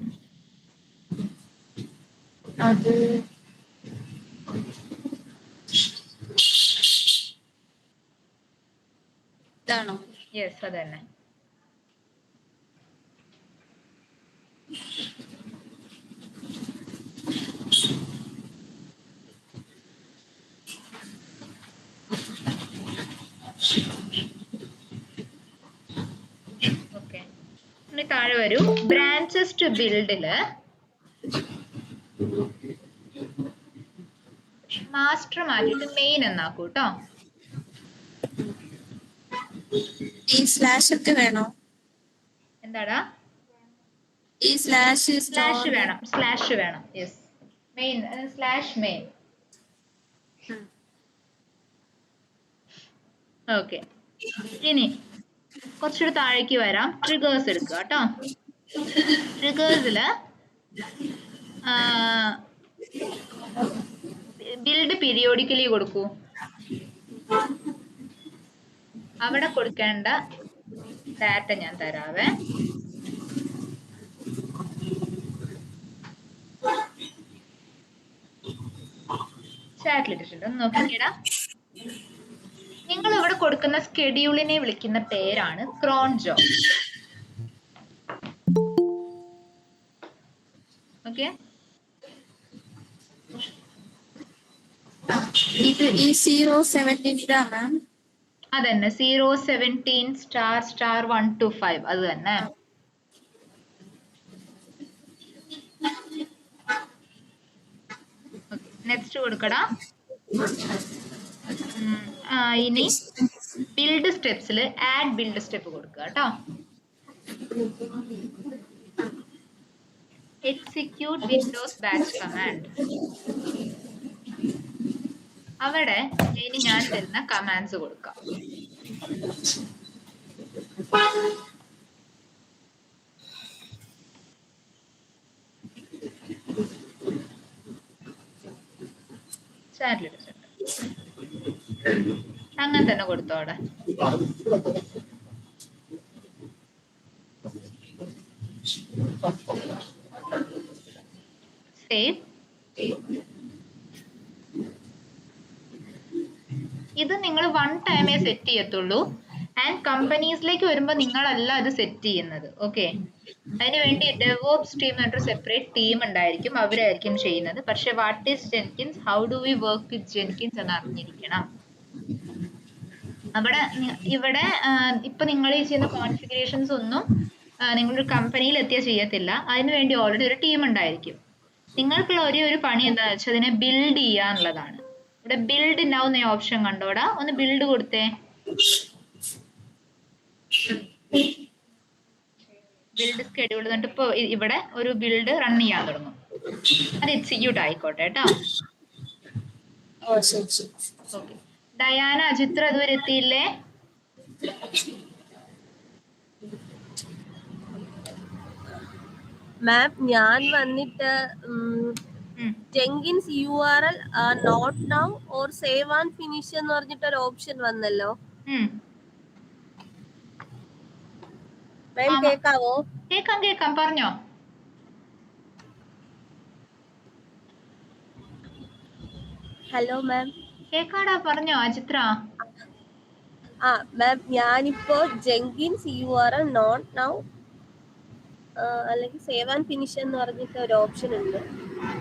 ഇതാണോ? യെസ്, അത് തന്നെ. ഓക്കെ, ഇനി താഴെ വരൂ. ബ്രാഞ്ചസ് ടു ബിൽഡില് മാസ്റ്റർ മാറ്റിയിട്ട് മെയിൻ എന്നാക്കൂ കേട്ടോ. ഈ സ്ലാഷ് ഒക്കെ വേണോ? എന്താടാ? ഈ സ്ലാഷ് വേണം. സ്ലാഷ് വേണം. Yes, main slash main. Okay, ഇനി കുറച്ചുകൂടെ താഴേക്ക് വരാം. ട്രിഗേഴ്സ് എടുക്കുക കേട്ടോ. ട്രിഗേഴ്സില് ബിൽഡ് പീരിയോഡിക്കലി കൊടുക്കൂ. അവിടെ കൊടുക്കേണ്ട ഡാറ്റ ഞാൻ തരാവേ. ചാറ്റിലിട്ടിട്ടുണ്ട്, ഒന്ന് നോക്കിക്കേടാ. നിങ്ങൾ ഇവിടെ കൊടുക്കുന്ന സ്കെഡ്യൂളിനെ വിളിക്കുന്ന പേരാണ് ക്രോൺ ജോബ്. ഓക്കെ, ഇത് ഈ 017 ഇതാ മാം? അതന്നെ 017 ** 1 to 5 അത് തന്നെ. നെക്സ്റ്റ് കൊടുക്കടാ. ഇനി ബിൽഡ് സ്റ്റെപ്സിൽ ആഡ് ബിൽഡ് സ്റ്റെപ്പ് കൊടുക്കുക കേട്ടോ. Execute Windows batch command. അവിടെ ഇനി ഞാൻ തരുന്ന കമാൻഡ്സ് കൊടുക്കാം. ചാറ്റിലിട്ടുണ്ട്, അങ്ങനെ തന്നെ കൊടുത്തോ അവിടെ. സേവ്. ഇത് നിങ്ങൾ 1 ടൈമേ സെറ്റ് ചെയ്യത്തുള്ളൂ. ആൻഡ് കമ്പനീസിലേക്ക് വരുമ്പോൾ നിങ്ങളല്ല അത് സെറ്റ് ചെയ്യുന്നത്. ഓക്കെ, അതിന് വേണ്ടി ഡെവോപ്സ് ടീം എന്നൊരു സെപ്പറേറ്റ് ടീം ഉണ്ടായിരിക്കും, അവരായിരിക്കും ചെയ്യുന്നത്. പക്ഷെ what is Jenkins, how do we work with Jenkins എന്ന് അറിഞ്ഞിരിക്കണം. ഇവിടെ ഇപ്പൊ നിങ്ങൾ ഈ ചെയ്യുന്ന കോൺഫിഗറേഷൻസ് ഒന്നും നിങ്ങളൊരു കമ്പനിയിൽ എത്തിയാൽ ചെയ്യത്തില്ല. അതിന് വേണ്ടി ഓൾറെഡി ഒരു ടീം ഉണ്ടായിരിക്കും. നിങ്ങൾക്കുള്ള ഒരേ ഒരു പണി എന്താണെന്ന് വെച്ചാൽ അതിനെ ബിൽഡ് ചെയ്യാന്നുള്ളതാണ്. ഇവിടെ ബിൽഡ് നൗ എന്ന ഓപ്ഷൻ കണ്ടോടാ, ഒന്ന് ബിൽഡ് കൊടുത്തേ. ബിൽഡ് സ്കെഡ്യൂൾ എന്നിട്ട് ഇപ്പൊ ഇവിടെ ഒരു ബിൽഡ് റൺ ചെയ്യാൻ തുടങ്ങും. അത് എക്സിക്യൂട്ട് ആയിക്കോട്ടെ കേട്ടോ. ഓ ശരി ശരി. ഓക്കെ. ഡയാന, അജിത്ര അതുവരെ എത്തിയില്ലേ? മാം ഞാൻ വന്നിട്ട് Jenkins URL not now or save and finish എന്ന് പറഞ്ഞിട്ട് ഒരു ഓപ്ഷൻ വന്നല്ലോ മാം, കേക്കാവോ? കേക്കാം പറഞ്ഞോ. Hello ma'am. കേക്കാടാ, പറഞ്ഞോ അജിത്ര. മാം ഞാനിപ്പോ ജെങ്കിൻസ് URL നോട്ട് നൗ അല്ലെങ്കിൽ സേവ് ആൻഡ് ഫിനിഷ് എന്ന് പറഞ്ഞിട്ട് ഒരു ഓപ്ഷൻ ഉണ്ട്.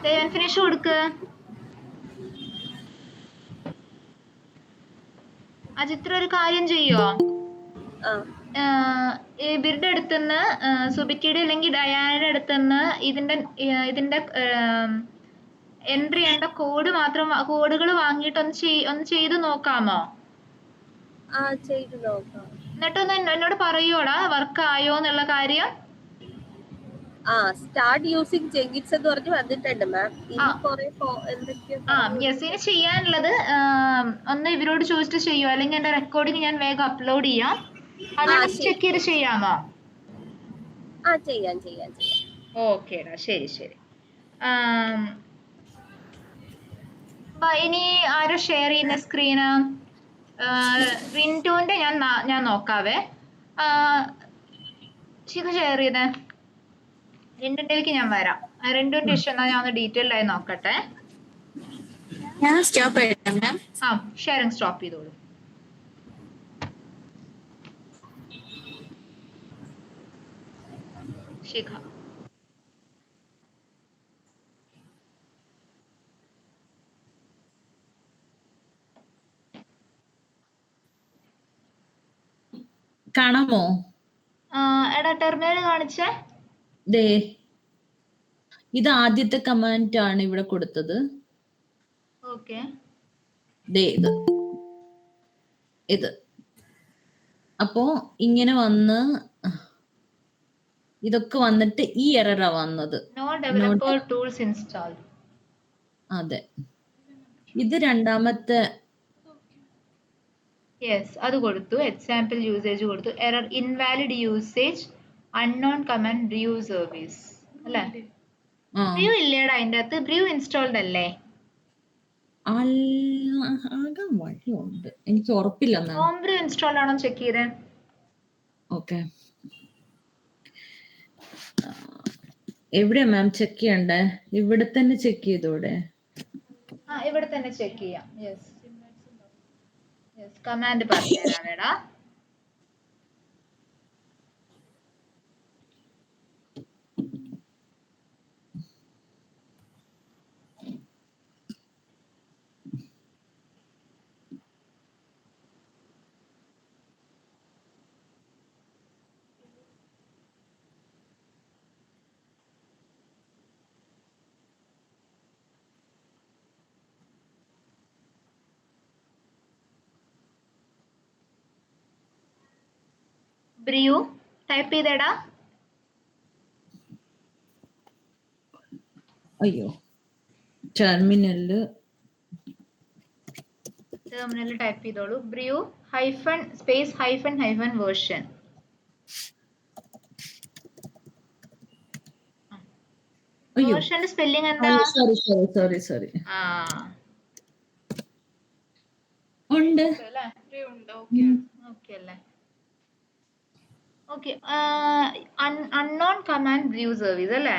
സേവ് ആൻഡ് ഫിനിഷ് കൊടുക്ക്. അജിത്ര ഒരു കാര്യം ചെയ്യോ, ഇവരുടെ അടുത്തുനിന്ന് സുബിക്കിയുടെ അല്ലെങ്കിൽ ഡയാനയുടെ അടുത്തുനിന്ന് ഇതിന്റെ എൻട്രി ചെയ്യേണ്ട കോഡുകൾ വാങ്ങിയിട്ട് ഒന്ന് ചെയ്ത് നോക്കാമോ? ചെയ്തു നോക്കാം. എന്നിട്ടൊന്ന് എന്നോട് പറയോടാ വർക്ക് ആയോ എന്നുള്ള കാര്യം. സ്റ്റാർട്ട് യൂസിങ് ജെങ്കിൻസ് എന്ന് പറഞ്ഞ് വന്നിട്ടുണ്ട് മാം. ഇനി കുറെ യെസ്, ഇനി ചെയ്യാനുള്ളത് ഒന്ന് ഇവരോട് ചോദിച്ചിട്ട് ചെയ്യോ, അല്ലെങ്കിൽ എന്റെ റെക്കോർഡിങ് ഞാൻ വേഗം അപ്ലോഡ് ചെയ്യാം. അതൊന്ന് ചെക്ക് ചെയ്ത് ചെയ്യാമോ? ചെയ്യാം. ഓക്കേടാ, ശരി. ഇനി ആരും ഷെയർ ചെയ്യുന്ന സ്ക്രീന്? റിൻറ്റുവിന്റെ ഞാൻ നോക്കാവേ. ശിഖ ഷെയർ ചെയ്തേ. റിൻറ്റുവിലേക്ക് ഞാൻ വരാം. റിൻറ്റുവിന്റെ ഇഷ്യൂ എന്നാ ഞാൻ ഒന്ന് ഡീറ്റെയിൽഡ് ആയി നോക്കട്ടെ. ഞാൻ സ്റ്റോപ്പ് ചെയ്യണം. ഷെയറിംഗ് സ്റ്റോപ്പ് ചെയ്തോളൂ. ശിഖ. കാണാമോ? എടാ ടെർമിനൽ കാണിച്ചേ. ഇത് ആദ്യത്തെ കമാൻഡ് ആണ് ഇവിടെ കൊടുത്തത്. ഓക്കെ. ഇത് അപ്പോ ഇങ്ങനെ വന്ന് ഇതൊക്കെ വന്നിട്ട് ഈ എററാ വന്നത്. No developer tools installed. അതെ, ഇത് രണ്ടാമത്തെ. യെസ്, അത് കൊടുത്തു. എക്സാമ്പിൾ യൂസേജ് കൊടുത്തു. Error invalid usage, unknown command, brew service അല്ലേ? ബ്രൂ ഇല്ലേടാ അതിന്റെ അകത്ത്. ബ്രൂ ഇൻസ്റ്റാൾഡ് അല്ലേ? ആകാൻ വഴിയുണ്ട്, എനിക്ക് ഉറപ്പില്ല. ഹോം ബ്രൂ ഇൻസ്റ്റാൾഡ് ആണോ ചെക്ക് ചെയ്തേ? ഓക്കെ, എവിടെയാ മാം ചെക്ക് ചെയ്യണ്ടേ? ഇവിടെ തന്നെ ചെക്ക് ചെയ്തോടെ? ഇവിടെ തന്നെ ചെക്ക് ചെയ്യാം. യെസ്, കമാൻഡ് പറഞ്ഞുതരാമേടാ. ബ്രിയു ടൈപ്പ് ചെയ്തേടാ. അയ്യോ, ടെർമിനലില് ടൈപ്പ് ചെയ്തോളൂ. Brew -space version. വേർഷന്റെ സ്പെല്ലിംഗ് എന്താ? സോറി ഉണ്ട്. Okay, unknown command brew service അല്ലേ?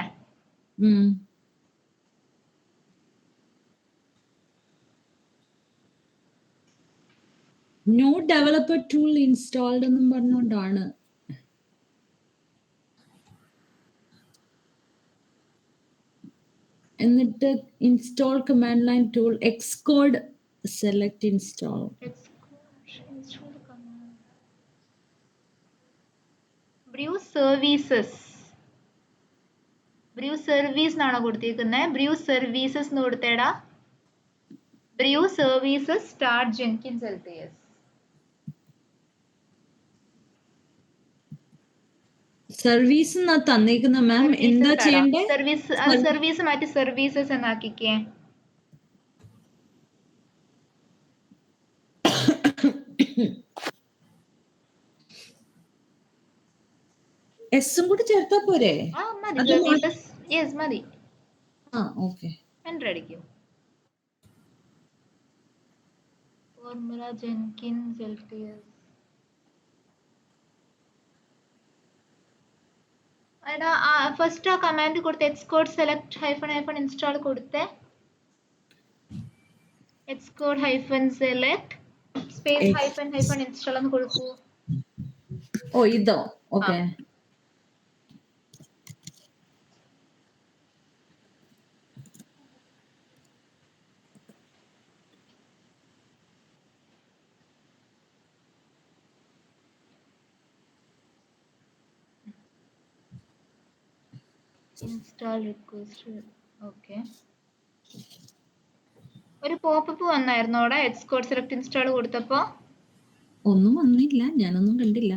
നോ ഡെവലപ്പർ ടൂൾ ഇൻസ്റ്റാൾഡ് എന്നും പറഞ്ഞുകൊണ്ടാണ്. എന്നിട്ട് install command line tool Xcode select install. Brew service എന്നാണോ കൊടുത്തേക്കുന്നത്? ബ്രൂ സർവീസസ് എന്ന് കൊടുത്തേടാ. Brew services start Jenkins LTS. Service എന്നാ തന്നേക്കുന്ന മാം. എന്താ ചെയ്യണ്ടേ? സർവീസ് മാറ്റി സർവീസസ് എന്നാക്കിക്കേ. എസും കൂടി ചേർത്താ പോരെ? മതി. ഓക്കെ. എൻ്റർ അടിക്കും. Formula Jenkins LTS. എടാ ഫസ്റ്റ് ആ കമാൻഡ് കൊടുത്ത് എക്സ്കോഡ് സെലക്ട് -- ഇൻസ്റ്റാൾ കൊടുത്തേ. എക്സ്കോഡ് -select സ്പേസ് -- ഇൻസ്റ്റാൾ എന്ന് കൊടുക്കൂ. ഓ ഇതോ? ഓക്കെ. Install request. ഓക്കെ. ഒരു പോപ്പപ്പ് വന്നായിരുന്നോ അവിടെ എക്സ്കോഡ് സെലക്ട് ഇൻസ്റ്റാൾ കൊടുത്തപ്പോ? ഒന്നും വന്നില്ല, ഞാനൊന്നും കണ്ടില്ല.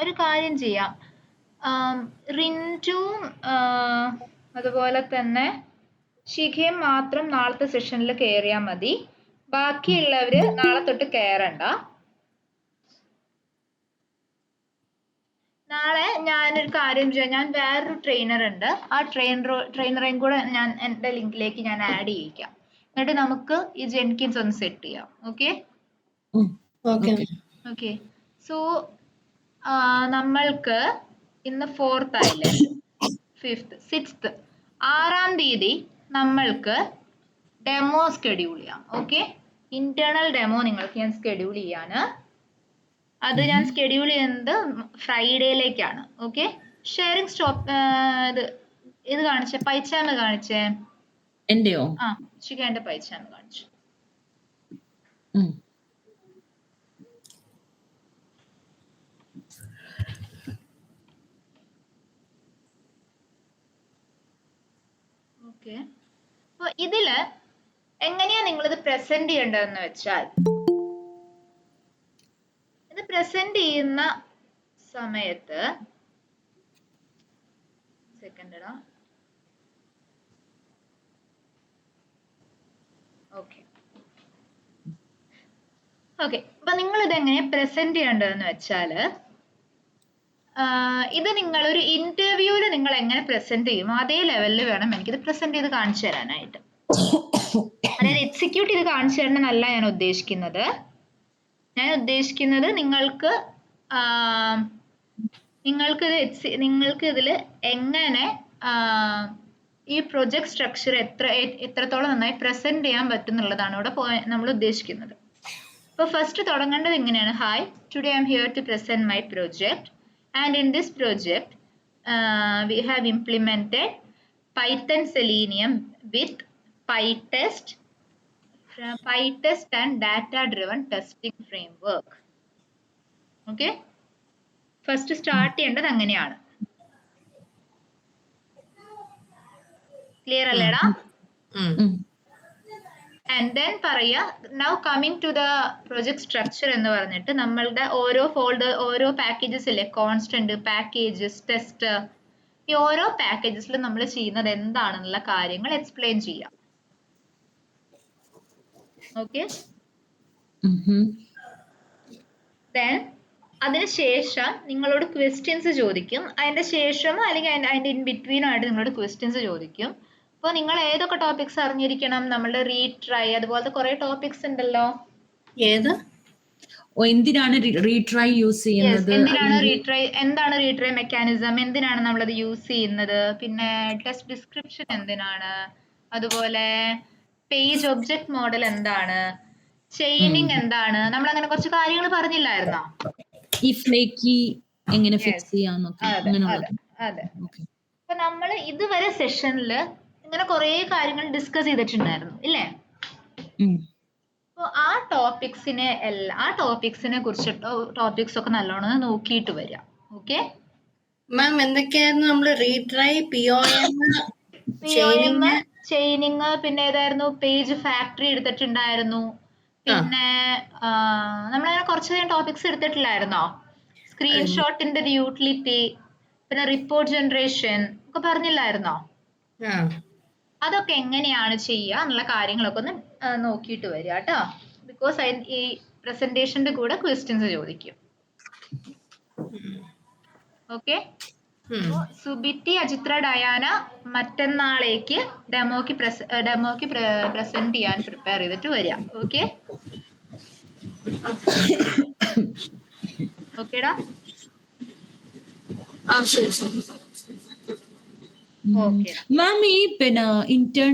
ഒരു കാര്യം ചെയ്യാം, റിൻറ്റും അതുപോലെ തന്നെ ശിഖയും മാത്രം നാളത്തെ സെഷനിൽ കയറിയാൽ മതി. ബാക്കിയുള്ളവര് നാളെ തൊട്ട് കയറണ്ട. നാളെ ഞാനൊരു കാര്യം ചെയ്യാം, ഞാൻ വേറൊരു ട്രെയിനർ ഉണ്ട്, ആ ട്രെയിനറേയും കൂടെ ഞാൻ എൻ്റെ ലിങ്കിലേക്ക് ഞാൻ ആഡ് ചെയ്യിക്കാം. എന്നിട്ട് നമുക്ക് ഈ ജെൻകിൻസ് ഒന്ന് സെറ്റ് ചെയ്യാം. Okay okay. സോ നമ്മൾക്ക് ഇന്ന് 4th ആയില്ലേ, 5th 6th 6-ാം തീയതി നമ്മൾക്ക് ഡെമോ സ്കെഡ്യൂൾ ചെയ്യാം. ഓക്കെ, ഇന്റേണൽ ഡെമോ നിങ്ങൾക്ക് ഞാൻ സ്കെഡ്യൂൾ ചെയ്യാണ്. അത് ഞാൻ സ്കെഡ്യൂൾ ചെയ്യുന്നത് ഫ്രൈഡേയിലേക്കാണ്. ഓക്കെ. ഷെയറിംഗ് സ്റ്റോപ്പ് ഇത് കാണിച്ചേ, പൈച്ചാമ് കാണിച്ചേ. എന്റെയോ? ശിഖേന്റെ പൈച്ചാമ് കാണിച്ചു. ഓക്കെ. അപ്പൊ ഇതില് എങ്ങനെയാ നിങ്ങളിത് പ്രസന്റ് ചെയ്യേണ്ടതെന്ന് വെച്ചാൽ, ഇത് പ്രസന്റ് ചെയ്യുന്ന സമയത്ത് സെക്കൻഡടാ. Okay okay. അപ്പൊ നിങ്ങൾ ഇത് എങ്ങനെയാ പ്രസന്റ് ചെയ്യേണ്ടതെന്ന് വെച്ചാല്, ഇത് നിങ്ങൾ ഒരു ഇന്റർവ്യൂവിൽ നിങ്ങൾ എങ്ങനെ പ്രസന്റ് ചെയ്യും അതേ ലെവലിൽ വേണം എനിക്കിത് പ്രസന്റ് ചെയ്ത് കാണിച്ചു തരാനായിട്ട്. അതായത് എക്സിക്യൂട്ട് ചെയ്ത് കാണിച്ചു തരണമെന്നല്ല ഞാൻ ഉദ്ദേശിക്കുന്നത്. ഞാൻ ഉദ്ദേശിക്കുന്നത് നിങ്ങൾക്ക് ഇതിൽ എങ്ങനെ ഈ പ്രൊജക്ട് സ്ട്രക്ചർ എത്രത്തോളം നന്നായി പ്രസന്റ് ചെയ്യാൻ പറ്റും എന്നുള്ളതാണ് ഇവിടെ നമ്മൾ ഉദ്ദേശിക്കുന്നത്. അപ്പോൾ ഫസ്റ്റ് തുടങ്ങേണ്ടത് ഇങ്ങനെയാണ്. Hi, today I am here to present my project and in this project we have implemented Python Selenium with PyTest and data driven testing framework. Okay, first start ചെയ്യേണ്ടത് അങ്ങനെയാണ്. ക്ലിയർ അല്ലേടാ? And then പറയാ, now coming to the project structure എന്ന് പറഞ്ഞിട്ട് നമ്മളുടെ ഓരോ folder, ഓരോ packages ഇല്ലേ, കോൺസ്റ്റന്റ്, പാക്കേജസ്, ടെസ്റ്റ്, ഈ ഓരോ പാക്കേജസിലും നമ്മൾ ചെയ്യുന്നത് എന്താണെന്നുള്ള കാര്യങ്ങൾ എക്സ്പ്ലെയിൻ ചെയ്യാം. ഓക്കെ. then അതിനുശേഷം നിങ്ങളോട് ക്വസ്റ്റ്യൻസ് ചോദിക്കും. അതിന്റെ ശേഷമോ അല്ലെങ്കിൽ അതിന്റെ ഇൻ ബിറ്റ്വീനോ ആയിട്ട് നിങ്ങളോട് ക്വസ്റ്റ്യൻസ് ചോദിക്കും. അപ്പോൾ നിങ്ങൾ ഏതൊക്കെ ടോപ്പിക്സ് അറിഞ്ഞിരിക്കണം? നമ്മളുടെ റീട്രൈ, അതുപോലത്തെ കുറെ ടോപ്പിക്സ് ഉണ്ടല്ലോ. എന്തിനാണ് റീട്രൈ യൂസ് ചെയ്യുന്നത്, എന്താണ് റീട്രൈ മെക്കാനിസം, എന്തിനാണ് നമ്മളത് യൂസ് ചെയ്യുന്നത്, പിന്നെ ടെസ്റ്റ് ഡിസ്ക്രിപ്ഷൻ എന്തിനാണ്, അതുപോലെ പേജ് ഒബ്ജക്ട് മോഡൽ എന്താണ്, ചെയിനിങ് എന്താണ്, നമ്മൾ അങ്ങനെ കുറച്ച് കാര്യങ്ങൾ പറഞ്ഞില്ലായിരുന്നോ? ഈ ഫ്ലേക്കി എങ്ങനെ ഫിക്സ് ചെയ്യാന്നൊക്കെ. അതെ. അപ്പൊ നമ്മൾ ഇതുവരെ സെഷനില് ഇങ്ങനെ കുറെ കാര്യങ്ങൾ ഡിസ്കസ് ചെയ്തിട്ടുണ്ടായിരുന്നു ഇല്ലേ? അപ്പോൾ ആ ടോപ്പിക്സിനെ കുറിച്ചിട്ട് ടോപ്പിക്സ് ഒക്കെ നല്ലോണം നോക്കിയിട്ട് വരിക. ഓക്കെ മാം, എന്തൊക്കെയായിരുന്നു നമ്മൾ റീട്രൈ, POM, ചെയിനിങ്, പിന്നെ ഏതായിരുന്നു, പേജ് ഫാക്ടറി എടുത്തിട്ടുണ്ടായിരുന്നു. പിന്നെ നമ്മളങ്ങനെ കുറച്ചധികം ടോപ്പിക്സ് എടുത്തിട്ടില്ലായിരുന്നോ? സ്ക്രീൻഷോട്ടിന്റെ ഒരു യൂട്ടിലിറ്റി, പിന്നെ റിപ്പോർട്ട് ജനറേഷൻ ഒക്കെ പറഞ്ഞില്ലായിരുന്നോ? അതൊക്കെ എങ്ങനെയാണ് ചെയ്യുക എന്നുള്ള കാര്യങ്ങളൊക്കെ ഒന്ന് നോക്കിയിട്ട് വരിക കേട്ടോ. ബിക്കോസ് ഈ പ്രസന്റേഷന്റെ കൂടെ ക്വസ്റ്റ്യൻസ് ചോദിക്കും. ഓക്കെ. സുബിറ്റി, അജിത്ര, ഡയാന മറ്റന്നാളേക്ക് ഡെമോക്ക് പ്രസന്റ് ചെയ്യാൻ പ്രിപ്പയർ ചെയ്തിട്ട് വരിക. ഓക്കെ. ഓക്കേടാ. ശരി ശരി. ഓക്കെ മാം ഈ പിന്നെ ഇന്റേൺ